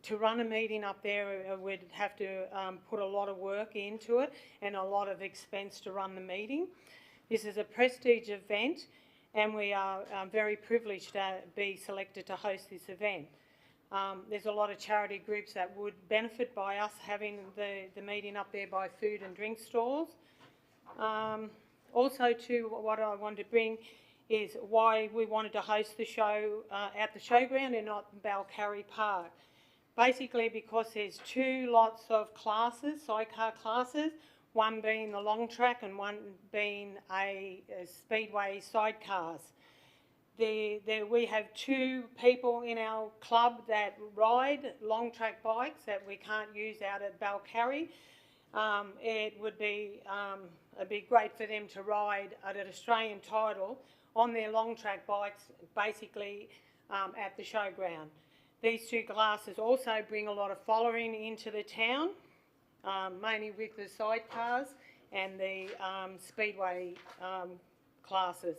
To run a meeting up there, we'd have to put a lot of work into it and a lot of expense to run the meeting. This is a prestige event, and we are very privileged to be selected to host this event. There's a lot of charity groups that would benefit by us having the meeting up there by food and drink stalls. Also, what I wanted to bring is why we wanted to host the show at the showground and not Balcarry Park. Basically because there's two lots of classes, sidecar classes, one being the long track and one being a speedway sidecars. We have two people in our club that ride long track bikes that we can't use out at Balcarry. It would be it'd be great for them to ride at an Australian title on their long track bikes, basically at the showground. These two classes also bring a lot of following into the town, mainly with the sidecars and the speedway classes.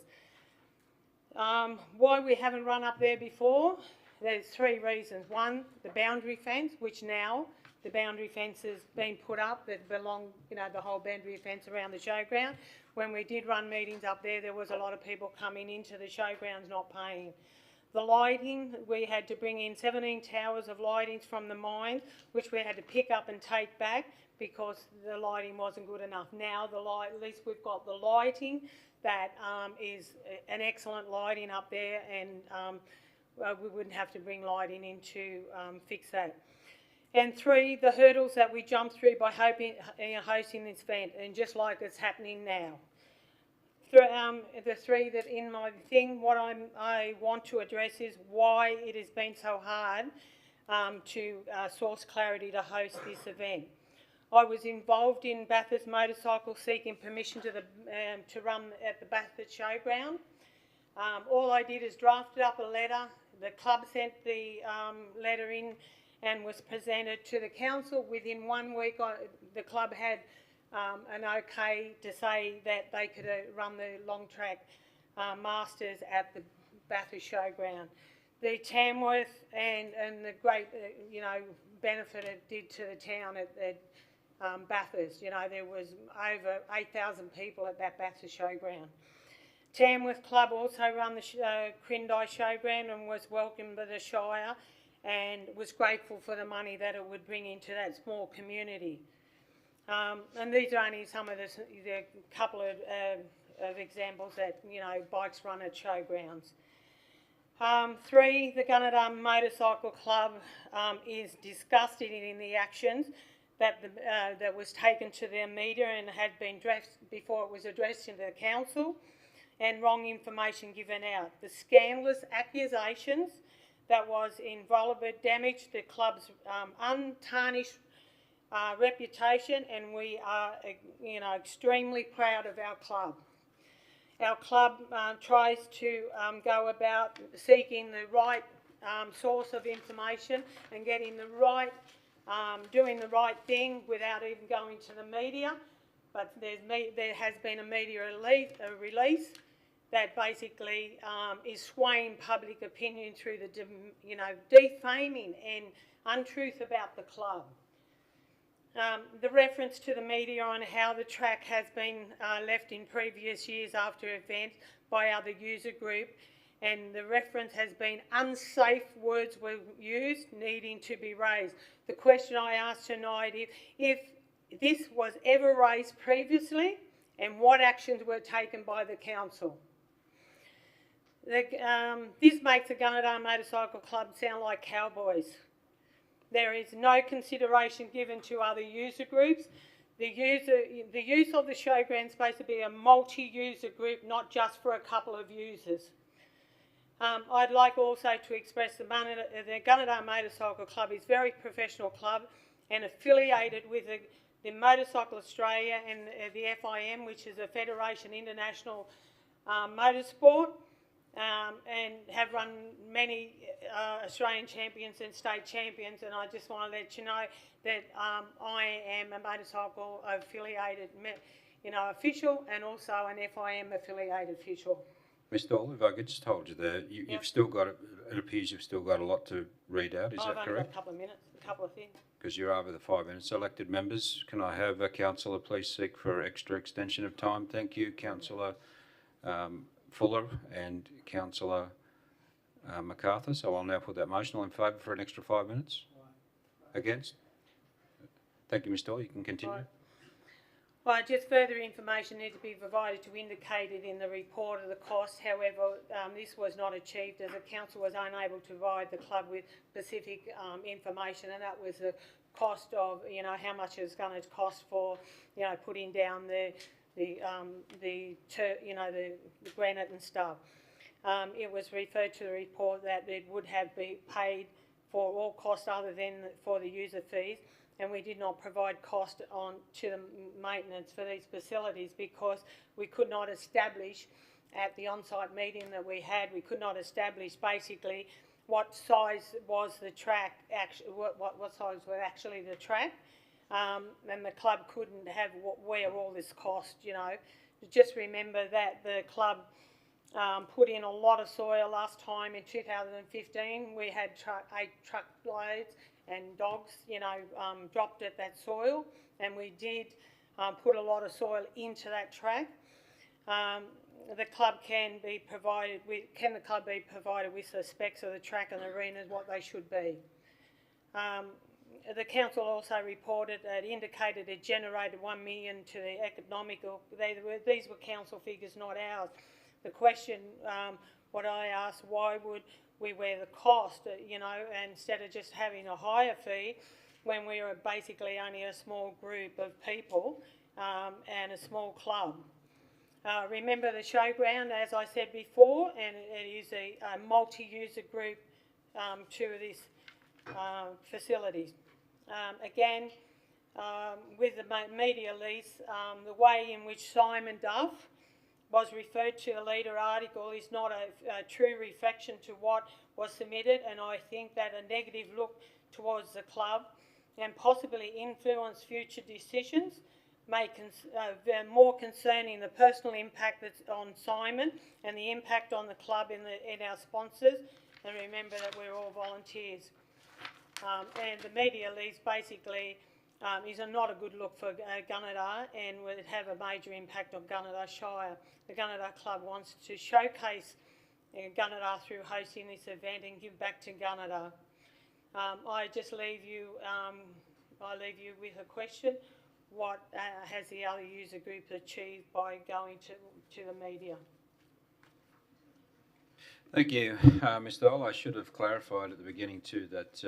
Why we haven't run up there before? There's 3 reasons. One, the boundary fence, which now the boundary fence has been put up that belong, the whole boundary fence around the showground. When we did run meetings up there, there was a lot of people coming into the showgrounds not paying. The lighting, we had to bring in 17 towers of lightings from the mine, which we had to pick up and take back because the lighting wasn't good enough. Now at least we've got the lighting that is an excellent lighting up there, and we wouldn't have to bring lighting in to fix that. And 3, the hurdles that we jumped through by hosting this event, and just like it's happening now. The 3 that in my thing, what I want to address is why it has been so hard to source clarity to host this event. I was involved in Bathurst Motorcycle seeking permission to run at the Bathurst Showground. All I did is drafted up a letter. The club sent the letter in and was presented to the council. Within 1 week, the club had an okay to say that they could run the long track masters at the Bathurst Showground. The Tamworth and the great benefit it did to the town at Bathurst. There was over 8,000 people at that Bathurst Showground. Tamworth Club also run the Crindai Showground and was welcomed by the Shire and was grateful for the money that it would bring into that small community. And these are only some of the couple of examples that, bikes run at showgrounds. 3, the Gunnedah Motorcycle Club is disgusted in the actions that was taken to their media and had been addressed before it was addressed to the council, and wrong information given out. The scandalous accusations that was involved damaged the club's untarnished reputation, and we are, extremely proud of our club. Our club tries to go about seeking the right source of information and getting the right, doing the right thing without even going to the media. But there has been a media release that basically is swaying public opinion through the, defaming and untruth about the club. The reference to the media on how the track has been left in previous years after events by other user group, and the reference has been unsafe words were used needing to be raised. The question I asked tonight is if this was ever raised previously and what actions were taken by the council. This makes the Gunnedah Motorcycle Club sound like cowboys. There is no consideration given to other user groups. The use of the showground is supposed to be a multi-user group, not just for a couple of users. I'd like also to express the Gunnedah Motorcycle Club is a very professional club and affiliated with the Motorcycle Australia and the FIM, which is a Federation International Motorsport, and have run many Australian champions and state champions. And I just want to let you know that I am a motorcycle affiliated, official, and also an FIM affiliated official. Mr. Olive, I could just hold you there. You've still got, it appears you've still got a lot to read out, is that correct? I've only got a couple of minutes, a couple of things. Because you're over the 5 minutes. Elected members, can I have a councillor please seek for extra extension of time? Thank you, Councillor Fuller and Councillor MacArthur. So I'll now put that motion. All in favour for an extra 5 minutes? Against? Thank you, Mr. Olive. You can continue. Right. Well, just further information needs to be provided to indicate it in the report of the cost. However, this was not achieved as the council was unable to provide the club with specific information, and that was the cost of, how much it's going to cost for, putting down the granite and stuff. It was referred to the report that it would have been paid for all costs other than for the user fees. And we did not provide cost to the maintenance for these facilities because we could not establish at the on-site meeting that we had, we could not establish basically what size was the track, what size was actually the track. and the club couldn't have wear all this cost, you know. Just remember that the club put in a lot of soil last time in 2015. We had 8 truckloads and dogs, you know, dropped at that soil, and we did put a lot of soil into that track. The club can the club be provided with the specs of the track and the arenas, what they should be. The council also reported that indicated it generated $1 million to the economical. These were council figures, not ours. The question, what I asked, why would we wear the cost, you know, instead of just having a higher fee when we are basically only a small group of people and a small club. Remember the showground, as I said before, and it is a multi-user group to this facilities. Again, with the media lease, the way in which Simon Duff was referred to the Leader article is not a true reflection to what was submitted, and I think that a negative look towards the club and possibly influence future decisions more concerning the personal impact that's on Simon and the impact on the club in our sponsors. And remember that we're all volunteers. And the media lease basically is not a good look for Gunnedah and would have a major impact on Gunnedah Shire. The Gunnedah Club wants to showcase Gunnedah through hosting this event and give back to Gunnedah. I just leave you with a question. What has the other user group achieved by going to the media? Thank you, Ms Dole. I should have clarified at the beginning too that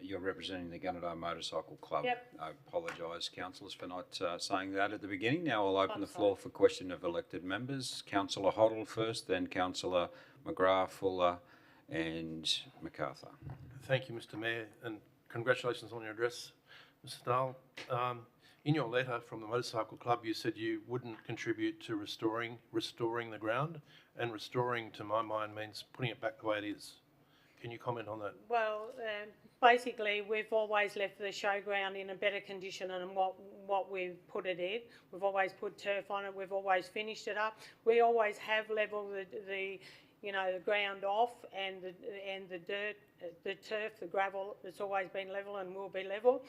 you're representing the Gunnedah Motorcycle Club. Yep. I apologise, councillors, for not saying that at the beginning. Now I'll open the floor for question of elected members. Councillor Hoddle first, then Councillor McGrath, Fuller and MacArthur. Thank you, Mr Mayor, and congratulations on your address, Mr Dole. In your letter from the Motorcycle Club, you said you wouldn't contribute to restoring the ground, and restoring, to my mind, means putting it back the way it is. Can you comment on that? Well, basically, we've always left the showground in a better condition than what we've put it in. We've always put turf on it. We've always finished it up. We always have levelled the ground off, and the dirt, the turf, the gravel. It's always been level and will be level.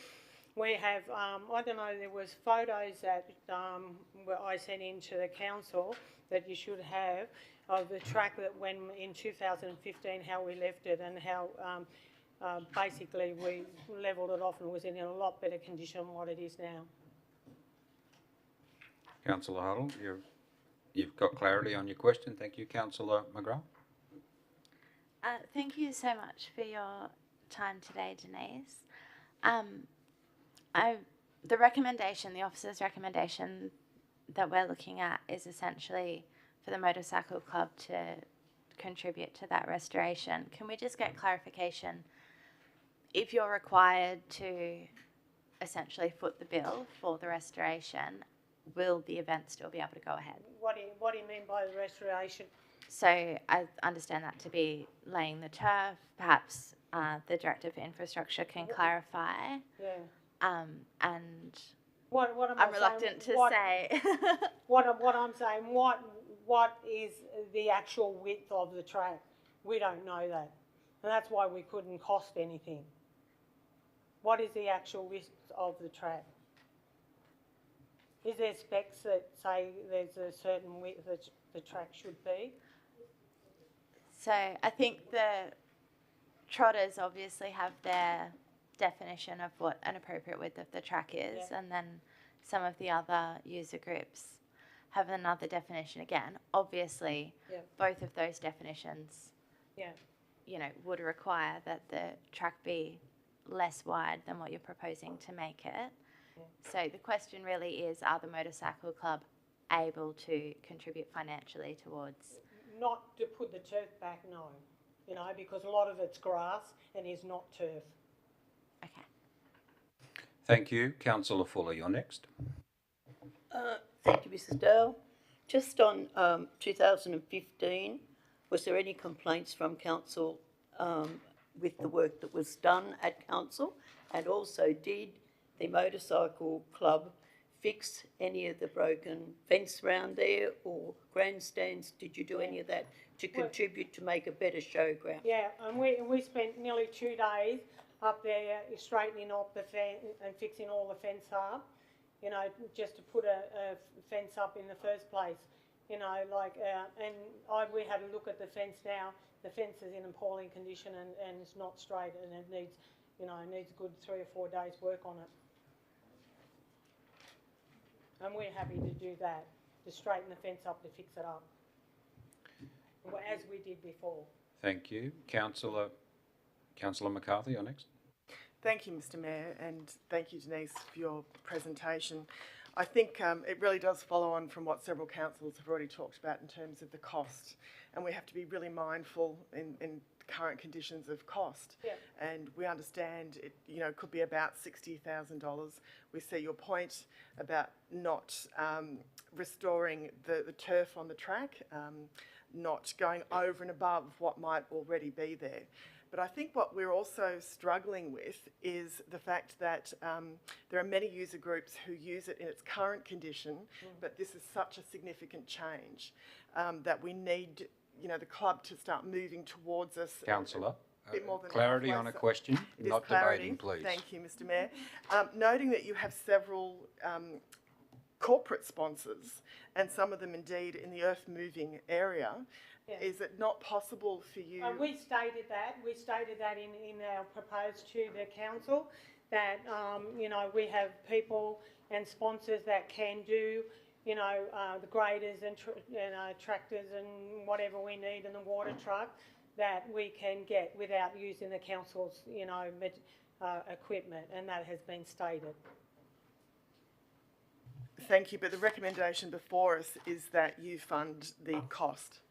We have, I don't know, there was photos that I sent in to the council that you should have of the track that when in 2015, how we left it and how basically we levelled it off and was in a lot better condition than what it is now. Councillor Huddle, you've got clarity on your question. Thank you. Councillor McGrath. Thank you so much for your time today, Denise. The recommendation, the officer's recommendation that we're looking at is essentially for the Motorcycle Club to contribute to that restoration. Can we just get clarification? If you're required to essentially foot the bill for the restoration, will the event still be able to go ahead? What do you mean by the restoration? So I understand that to be laying the turf. Perhaps the Director for Infrastructure can clarify. Yeah. And what I'm reluctant to say. what I'm saying, what is the actual width of the track? We don't know that, and that's why we couldn't cost anything. What is the actual width of the track? Is there specs that say there's a certain width that the track should be? So I think the trotters obviously have their definition of what an appropriate width of the track is, yeah. And then some of the other user groups have another definition again. Obviously, yeah. Both of those definitions, yeah. Would require that the track be less wide than what you're proposing to make it. Yeah. So the question really is, are the Motorcycle Club able to contribute financially towards? Not to put the turf back, no. Because a lot of it's grass and is not turf. Okay. Thank you. Councillor Fuller, you're next. Thank you, Mrs Dale. Just on 2015, was there any complaints from council with the work that was done at council? And also, did the motorcycle club fix any of the broken fence around there or grandstands? Did you do any of that to contribute to make a better showground? Yeah, and we spent nearly 2 days up there straightening up the fence and fixing all the fence up, you know, just to put a fence up in the first place, you know, like, we had a look at the fence now. The fence is in appalling condition and it's not straight, and it needs, you know, needs a good 3 or 4 days work on it. And we're happy to do that, to straighten the fence up, to fix it up, as we did before. Thank you. Councillor McCarthy, you're next. Thank you, Mr Mayor, and thank you, Denise, for your presentation. I think it really does follow on from what several councillors have already talked about in terms of the cost, and we have to be really mindful in current conditions of cost. Yeah. And we understand it, you know, could be about $60,000. We see your point about not restoring the turf on the track, not going over and above what might already be there. But I think what we're also struggling with is the fact that there are many user groups who use it in its current condition, but this is such a significant change that we need, you know, the club to start moving towards us. Councillor, bit more than clarity on a question, not debating, please. Thank you, Mr Mayor. Noting that you have several corporate sponsors, and some of them indeed in the earth moving area, is it not possible for you? We stated that in our proposed to the council, that, you know, we have people and sponsors that can do, you know, the graders and tractors and whatever we need, and the water truck, that we can get without using the council's, you know, equipment, and that has been stated. Thank you, but the recommendation before us is that you fund the cost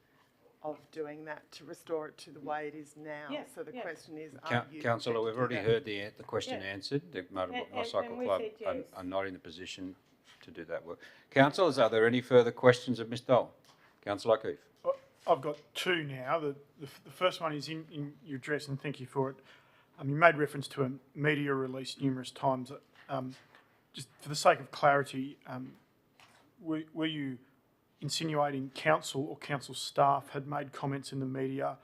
of doing that to restore it to the way it is now. Yeah, so the yeah. question is, are you Councillor, we've already prepared to do heard the question answered. The Motorcycle we Club said yes. are not in the position to do that work. Councillors, are there any further questions of Ms Dole? Councillor O'Keefe. I've got two now. The first one is in your address, and thank you for it. You made reference to a media release numerous times. Just for the sake of clarity, were you insinuating council or council staff had made comments in the media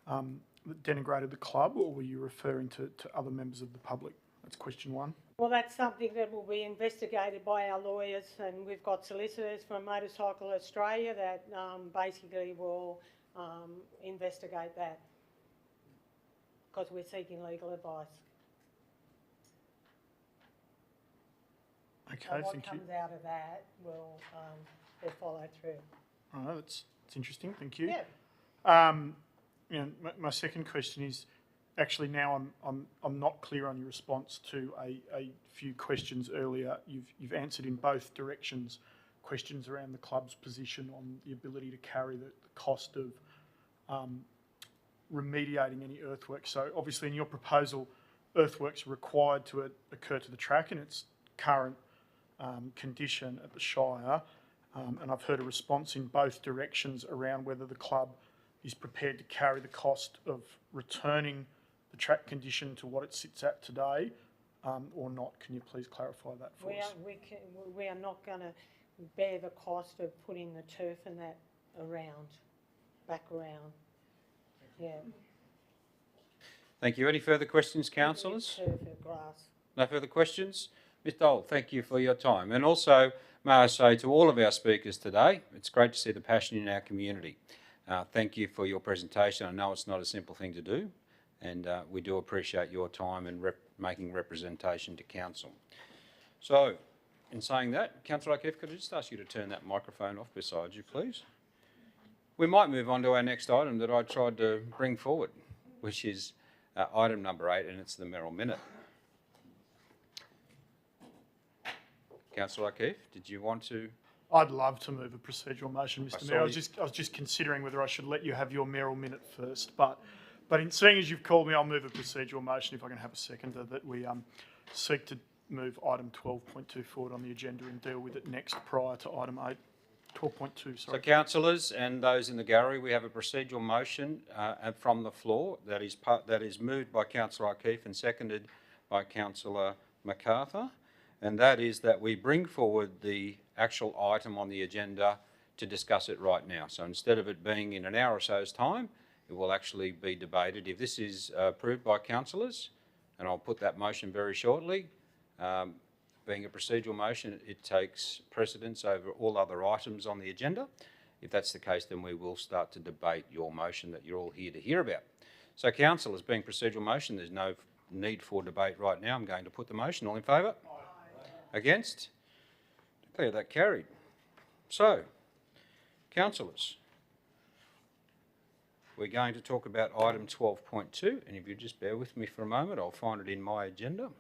that denigrated the club, or were you referring to other members of the public? That's question one. Well, that's something that will be investigated by our lawyers, and we've got solicitors from Motorcycle Australia that basically will investigate that, because we're seeking legal advice. Okay, and what thank you. comes out of that will be followed through. Oh, that's interesting. Thank you. Yeah. You know, my second question is, actually now I'm not clear on your response to a few questions earlier. You've answered in both directions, questions around the club's position on the ability to carry the cost of remediating any earthworks. So obviously in your proposal, earthworks are required to occur to the track in its current condition at the Shire. And I've heard a response in both directions around whether the club is prepared to carry the cost of returning the track condition to what it sits at today, or not. Can you please clarify that for us? We are not going to bear the cost of putting the turf and that back around. Yeah. Thank you. Any further questions, councillors? Turf and grass. No further questions? Ms Dole, thank you for your time. And also, may I say to all of our speakers today, it's great to see the passion in our community. Thank you for your presentation. I know it's not a simple thing to do, and we do appreciate your time and making representation to council. So, in saying that, Councillor O'Keefe, could I just ask you to turn that microphone off beside you, please? We might move on to our next item that I tried to bring forward, which is item number 8, and it's the Merrill Minute. Councillor O'Keefe, did you want to? I'd love to move a procedural motion, Mr Mayor. I you. was just considering whether I should let you have your Merrill Minute first, but in seeing as you've called me, I'll move a procedural motion, if I can have a seconder, that we seek to move item 12.2 forward on the agenda and deal with it next prior to item 8. 12.2, sorry. So, councillors and those in the gallery, we have a procedural motion from the floor that is moved by Councillor O'Keefe and seconded by Councillor MacArthur. and that is that we bring forward the actual item on the agenda to discuss it right now. So instead of it being in an hour or so's time, it will actually be debated. If this is approved by councillors, and I'll put that motion very shortly, being a procedural motion, it takes precedence over all other items on the agenda. If that's the case, then we will start to debate your motion that you're all here to hear about. So councillors, being procedural motion, there's no need for debate right now. I'm going to put the motion. All in favour? Aye. Against? Declare that carried. So, councillors, we're going to talk about item 12.2, and if you just bear with me for a moment, I'll find it in my agenda.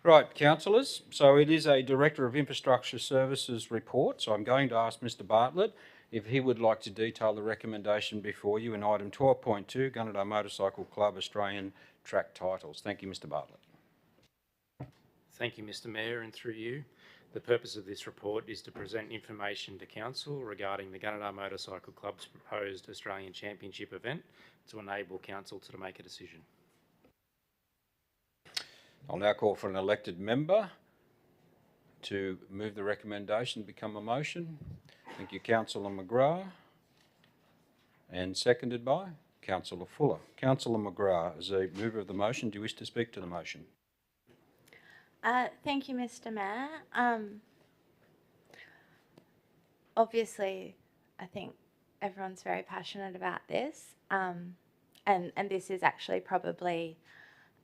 Right, councillors, so it is a Director of Infrastructure Services report, so I'm going to ask Mr Bartlett if he would like to detail the recommendation before you in item 12.2, Gunnedah Motorcycle Club Australian track titles. Thank you, Mr Bartlett. Thank you, Mr Mayor, and through you. The purpose of this report is to present information to Council regarding the Gunnedah Motorcycle Club's proposed Australian Championship event to enable Council to make a decision. I'll now call for an elected member to move the recommendation to become a motion. Thank you, Councillor McGrath. And seconded by Councillor Fuller. Councillor McGrath, as a mover of the motion, do you wish to speak to the motion? Thank you, Mr Mayor. Obviously, I think everyone's very passionate about this, and this is actually probably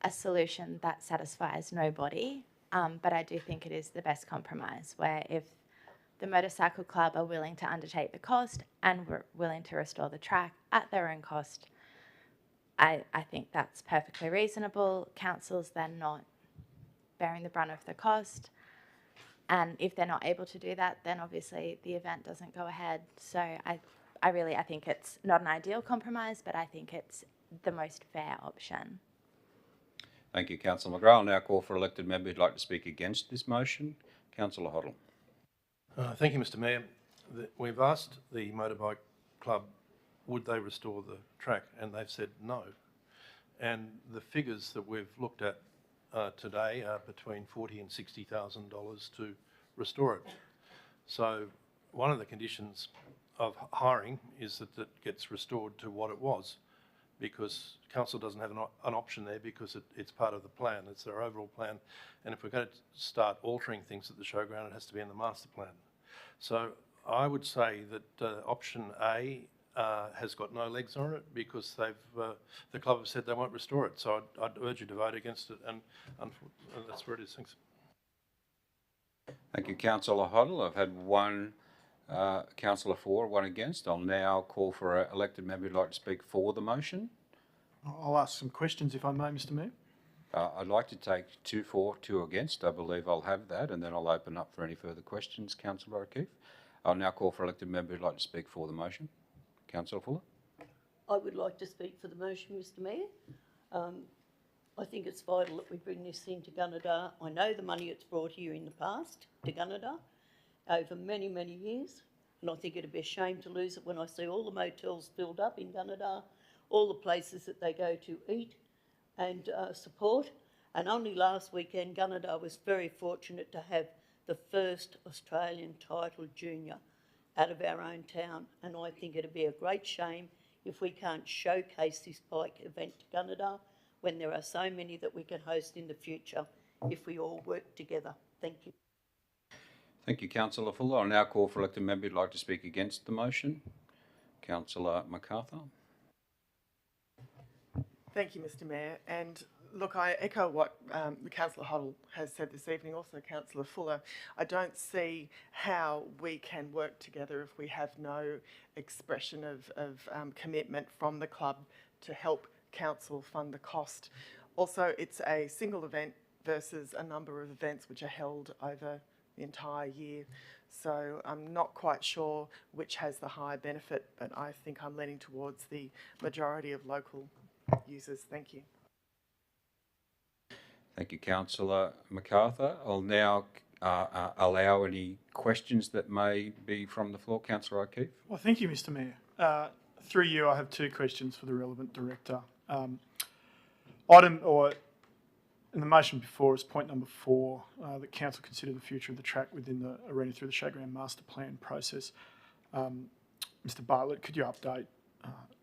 a solution that satisfies nobody, but I do think it is the best compromise, where if the motorcycle club are willing to undertake the cost and we're willing to restore the track at their own cost, I think that's perfectly reasonable. Council's then not bearing the brunt of the cost, and if they're not able to do that, then obviously the event doesn't go ahead. So I think it's not an ideal compromise, but I think it's the most fair option. Thank you, Councillor McGrath. I'll now call for elected member who'd like to speak against this motion. Councillor Hoddle. Thank you, Mr Mayor. We've asked the motorbike club would they restore the track, and they've said no. And the figures that we've looked at today are between $40,000 and $60,000 to restore it. So one of the conditions of hiring is that it gets restored to what it was, because council doesn't have an option there, because it's part of the plan. It's their overall plan. And if we're going to start altering things at the showground, it has to be in the master plan. So I would say that option A has got no legs on it, because the club have said they won't restore it. So I'd urge you to vote against it, and that's where it is. Thanks. Thank you, Councillor Hoddle. I've had one councillor for, one against. I'll now call for an elected member who'd like to speak for the motion. I'll ask some questions if I may, Mr Mayor. I'd like to take 2 for, 2 against. I believe I'll have that, and then I'll open up for any further questions. Councillor O'Keefe. I'll now call for elected member who'd like to speak for the motion. Councillor Fuller. I would like to speak for the motion, Mr Mayor. I think it's vital that we bring this into Gunnedah. I know the money it's brought here in the past to Gunnedah over many, many years, and I think it'd be a shame to lose it when I see all the motels filled up in Gunnedah, all the places that they go to eat and support. And only last weekend, Gunnedah was very fortunate to have the first Australian title junior out of our own town, and I think it'd be a great shame if we can't showcase this bike event to Gunnedah when there are so many that we can host in the future if we all work together. Thank you. Thank you, Councillor Fuller. I'll now call for elected member who'd like to speak against the motion. Councillor MacArthur. Thank you, Mr Mayor. And look, I echo what Councillor Hoddle has said this evening, also Councillor Fuller. I don't see how we can work together if we have no expression of commitment from the club to help council fund the cost. Also, it's a single event versus a number of events which are held over the entire year. So I'm not quite sure which has the higher benefit, but I think I'm leaning towards the majority of local users. Thank you. Thank you, Councillor MacArthur. I'll now allow any questions that may be from the floor. Councillor O'Keefe. Well, thank you, Mr Mayor. Through you, I have two questions for the relevant director. In the motion before us, point number 4, that council consider the future of the track within the arena through the Showground Master Plan process. Mr Bartlett, could you update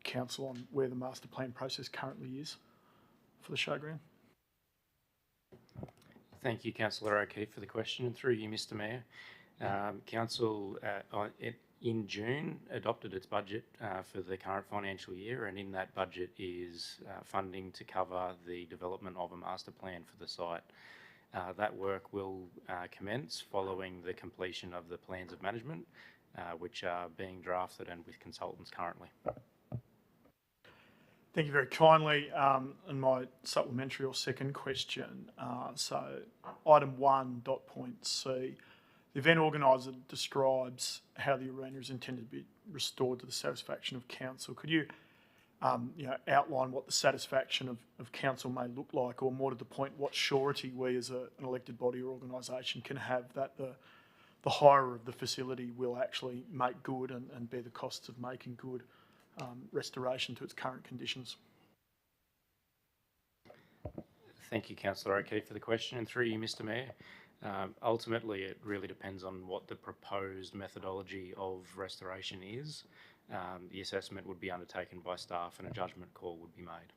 council on where the master plan process currently is for the showground? Thank you, Councillor O'Keefe, for the question. Through you, Mr Mayor. Council in June adopted its budget for the current financial year, and in that budget is funding to cover the development of a master plan for the site. That work will commence following the completion of the plans of management, which are being drafted and with consultants currently. Thank you very kindly. And my supplementary or second question, so item 1.c, the event organiser describes how the arena is intended to be restored to the satisfaction of council. Could you, outline what the satisfaction of council may look like, or more to the point, what surety we as an elected body or organisation can have that the hirer of the facility will actually make good and bear the costs of making good restoration to its current conditions? Thank you, Councillor O'Keefe, for the question. And through you, Mr Mayor. Ultimately, it really depends on what the proposed methodology of restoration is. The assessment would be undertaken by staff and a judgment call would be made.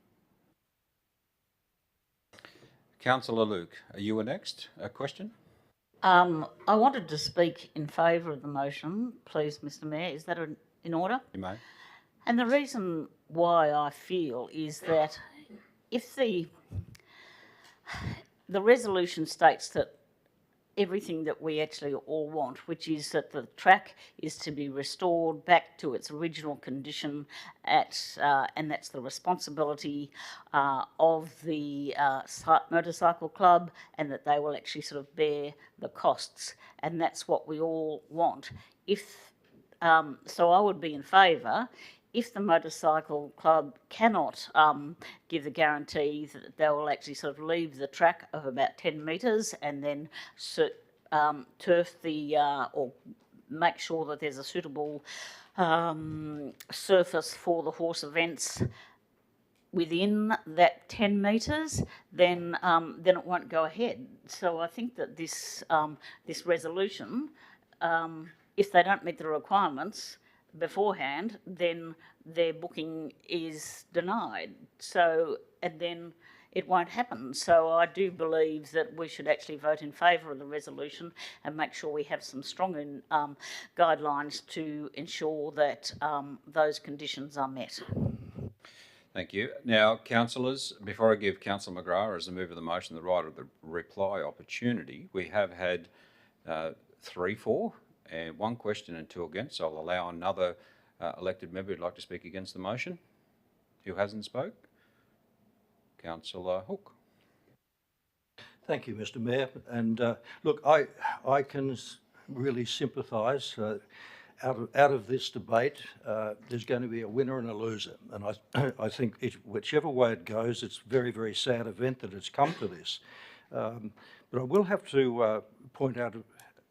Councillor Luke, are you next? A question? I wanted to speak in favour of the motion, please, Mr Mayor. Is that in order? You may. And the reason why I feel is that if the resolution states that everything that we actually all want, which is that the track is to be restored back to its original condition and that's the responsibility of the motorcycle club, and that they will actually sort of bear the costs, and that's what we all want. So I would be in favour if the motorcycle club cannot give the guarantee that they will actually sort of leave the track of about 10 metres and then turf or make sure that there's a suitable surface for the horse events within that 10 metres, then it won't go ahead. So I think that this resolution, if they don't meet the requirements beforehand, then their booking is denied. So, and then it won't happen. So I do believe that we should actually vote in favour of the resolution and make sure we have some strong guidelines to ensure that those conditions are met. Thank you. Now, councillors, before I give Councillor McGrath, as the mover of the motion, the right of the reply opportunity, we have had 3 for, and 1 question and 2 against. So I'll allow another elected member who'd like to speak against the motion. Who hasn't spoke? Councillor Hook. Thank you, Mr Mayor. And look, I can really sympathise. Out of this debate, there's going to be a winner and a loser. And I think whichever way it goes, it's a very, very sad event that it's come to this. But I will have to point out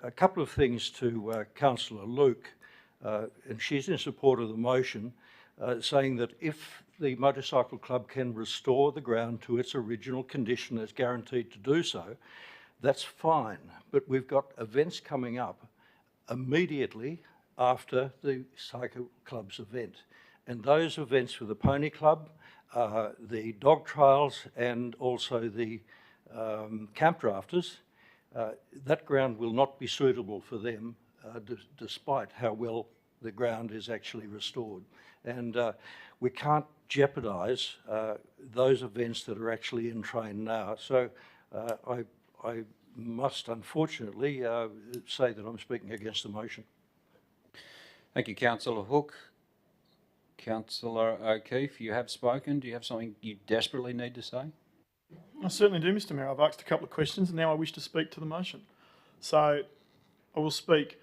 a couple of things to Councillor Luke, and she's in support of the motion, saying that if the motorcycle club can restore the ground to its original condition, it's guaranteed to do so, that's fine. But we've got events coming up immediately after the cycle club's event. And those events for the pony club, the dog trials, and also the camp drafters, that ground will not be suitable for them, despite how well the ground is actually restored. And we can't jeopardise those events that are actually in train now. So I must unfortunately say that I'm speaking against the motion. Thank you, Councillor Hook. Councillor O'Keefe, you have spoken. Do you have something you desperately need to say? I certainly do, Mr Mayor. I've asked a couple of questions and now I wish to speak to the motion. So I will speak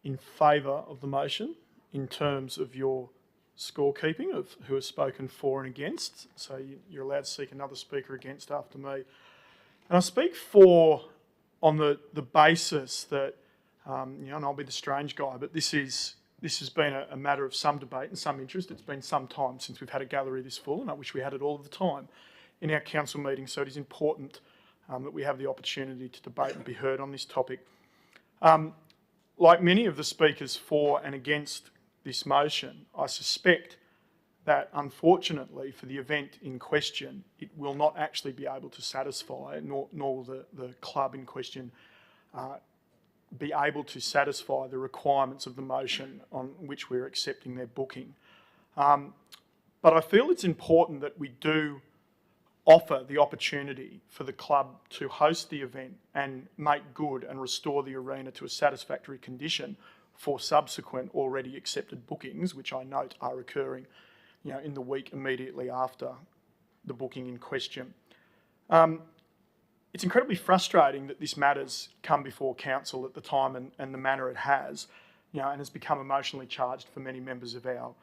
in favour of the motion in terms of your scorekeeping of who has spoken for and against. So you're allowed to seek another speaker against after me. And I speak for on the basis that, and I'll be the strange guy, but this has been a matter of some debate and some interest. It's been some time since we've had a gallery this full, and I wish we had it all of the time in our council meetings, so it is important that we have the opportunity to debate and be heard on this topic. Like many of the speakers for and against this motion, I suspect that unfortunately for the event in question, it will not actually be able to satisfy, nor will the club in question be able to satisfy the requirements of the motion on which we're accepting their booking. But I feel it's important that we do offer the opportunity for the club to host the event and make good and restore the arena to a satisfactory condition for subsequent already accepted bookings, which I note are occurring, in the week immediately after the booking in question. It's incredibly frustrating that this matter's come before council at the time and the manner it has, and has become emotionally charged for many members of our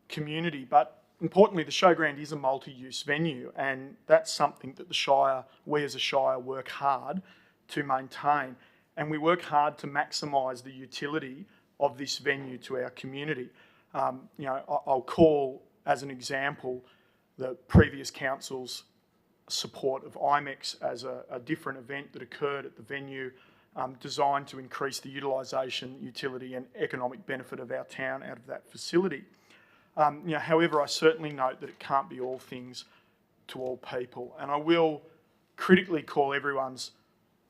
community. But importantly, the showground is a multi-use venue, and that's something that the Shire, we as a Shire, work hard to maintain. And we work hard to maximise the utility of this venue to our community. I'll call as an example the previous council's support of IMEX as a different event that occurred at the venue, designed to increase the utilisation, utility and economic benefit of our town out of that facility. However, I certainly note that it can't be all things to all people. And I will critically call everyone's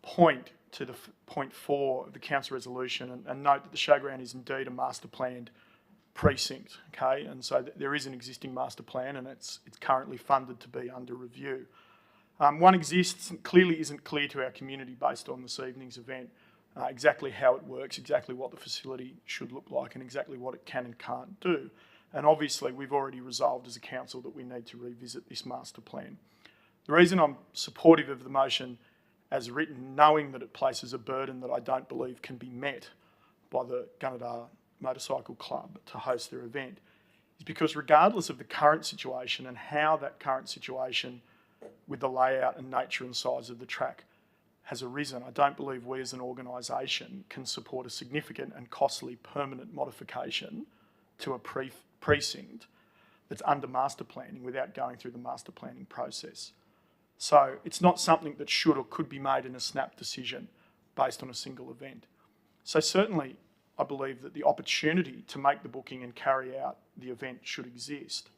point to the point 4 of the council resolution and note that the showground is indeed a master planned precinct, okay? And so there is an existing master plan and it's currently funded to be under review. One exists and clearly isn't clear to our community based on this evening's event, exactly how it works, exactly what the facility should look like and exactly what it can and can't do. And obviously we've already resolved as a council that we need to revisit this master plan. The reason I'm supportive of the motion as written, knowing that it places a burden that I don't believe can be met by the Gunnedah Motorcycle Club to host their event, is because regardless of the current situation and how that current situation with the layout and nature and size of the track has arisen, I don't believe we as an organisation can support a significant and costly permanent modification to a precinct that's under master planning without going through the master planning process. So it's not something that should or could be made in a snap decision based on a single event. So certainly I believe that the opportunity to make the booking and carry out the event should exist,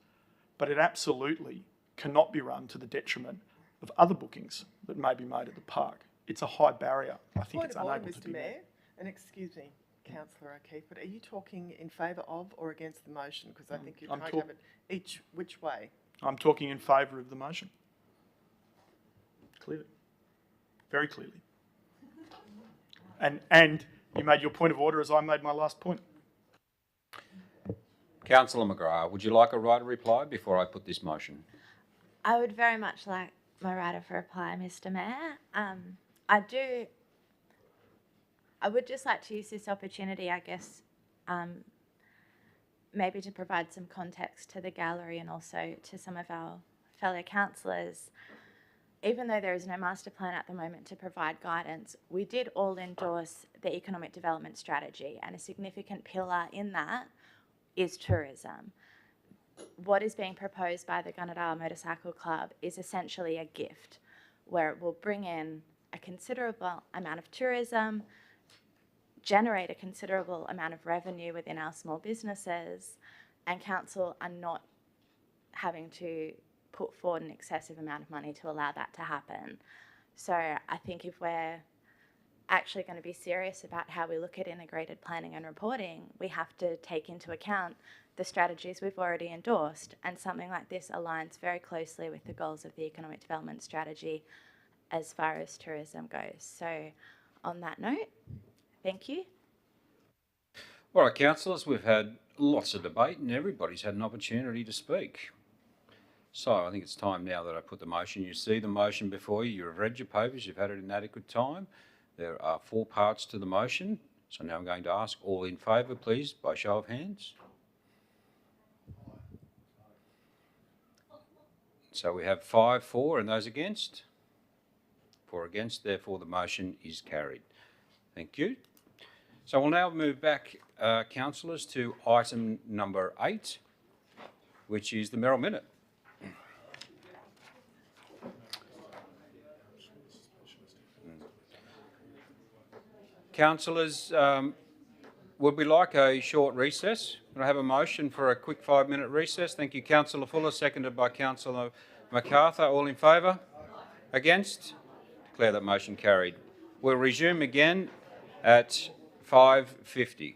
but it absolutely cannot be run to the detriment of other bookings that may be made at the park. It's a high barrier. I think it's unable to be met. And excuse me, Councillor O'Keefe, but are you talking in favour of or against the motion? Because I think you're trying to have it which way? I'm talking in favour of the motion. Clearly. Very clearly. And you made your point of order as I made my last point. Councillor McGrath, would you like a right of reply before I put this motion? I would very much like my right of reply, Mr. Mayor. I would just like to use this opportunity, I guess, maybe to provide some context to the gallery and also to some of our fellow councillors. Even though there is no master plan at the moment to provide guidance, we did all endorse the economic development strategy, and a significant pillar in that is tourism. What is being proposed by the Gunnedah Motorcycle Club is essentially a gift where it will bring in a considerable amount of tourism, generate a considerable amount of revenue within our small businesses, and council are not having to put forward an excessive amount of money to allow that to happen. So I think if we're actually going to be serious about how we look at integrated planning and reporting, we have to take into account the strategies we've already endorsed, and something like this aligns very closely with the goals of the economic development strategy as far as tourism goes. So on that note, thank you. All right, councillors, we've had lots of debate and everybody's had an opportunity to speak. So I think it's time now that I put the motion. You see the motion before you. You've read your papers. You've had it in adequate time. There are 4 parts to the motion. So now I'm going to ask all in favour, please, by show of hands. So we have 5 for and those against. 4 against. Therefore, the motion is carried. Thank you. So we'll now move back, councillors, to item number 8, which is the Merrill Minute. Councillors, would we like a short recess? Can I have a motion for a quick 5-minute recess? Thank you, Councillor Fuller, seconded by Councillor MacArthur. All in favour? Against? Declare that motion carried. We'll resume again at 5:50.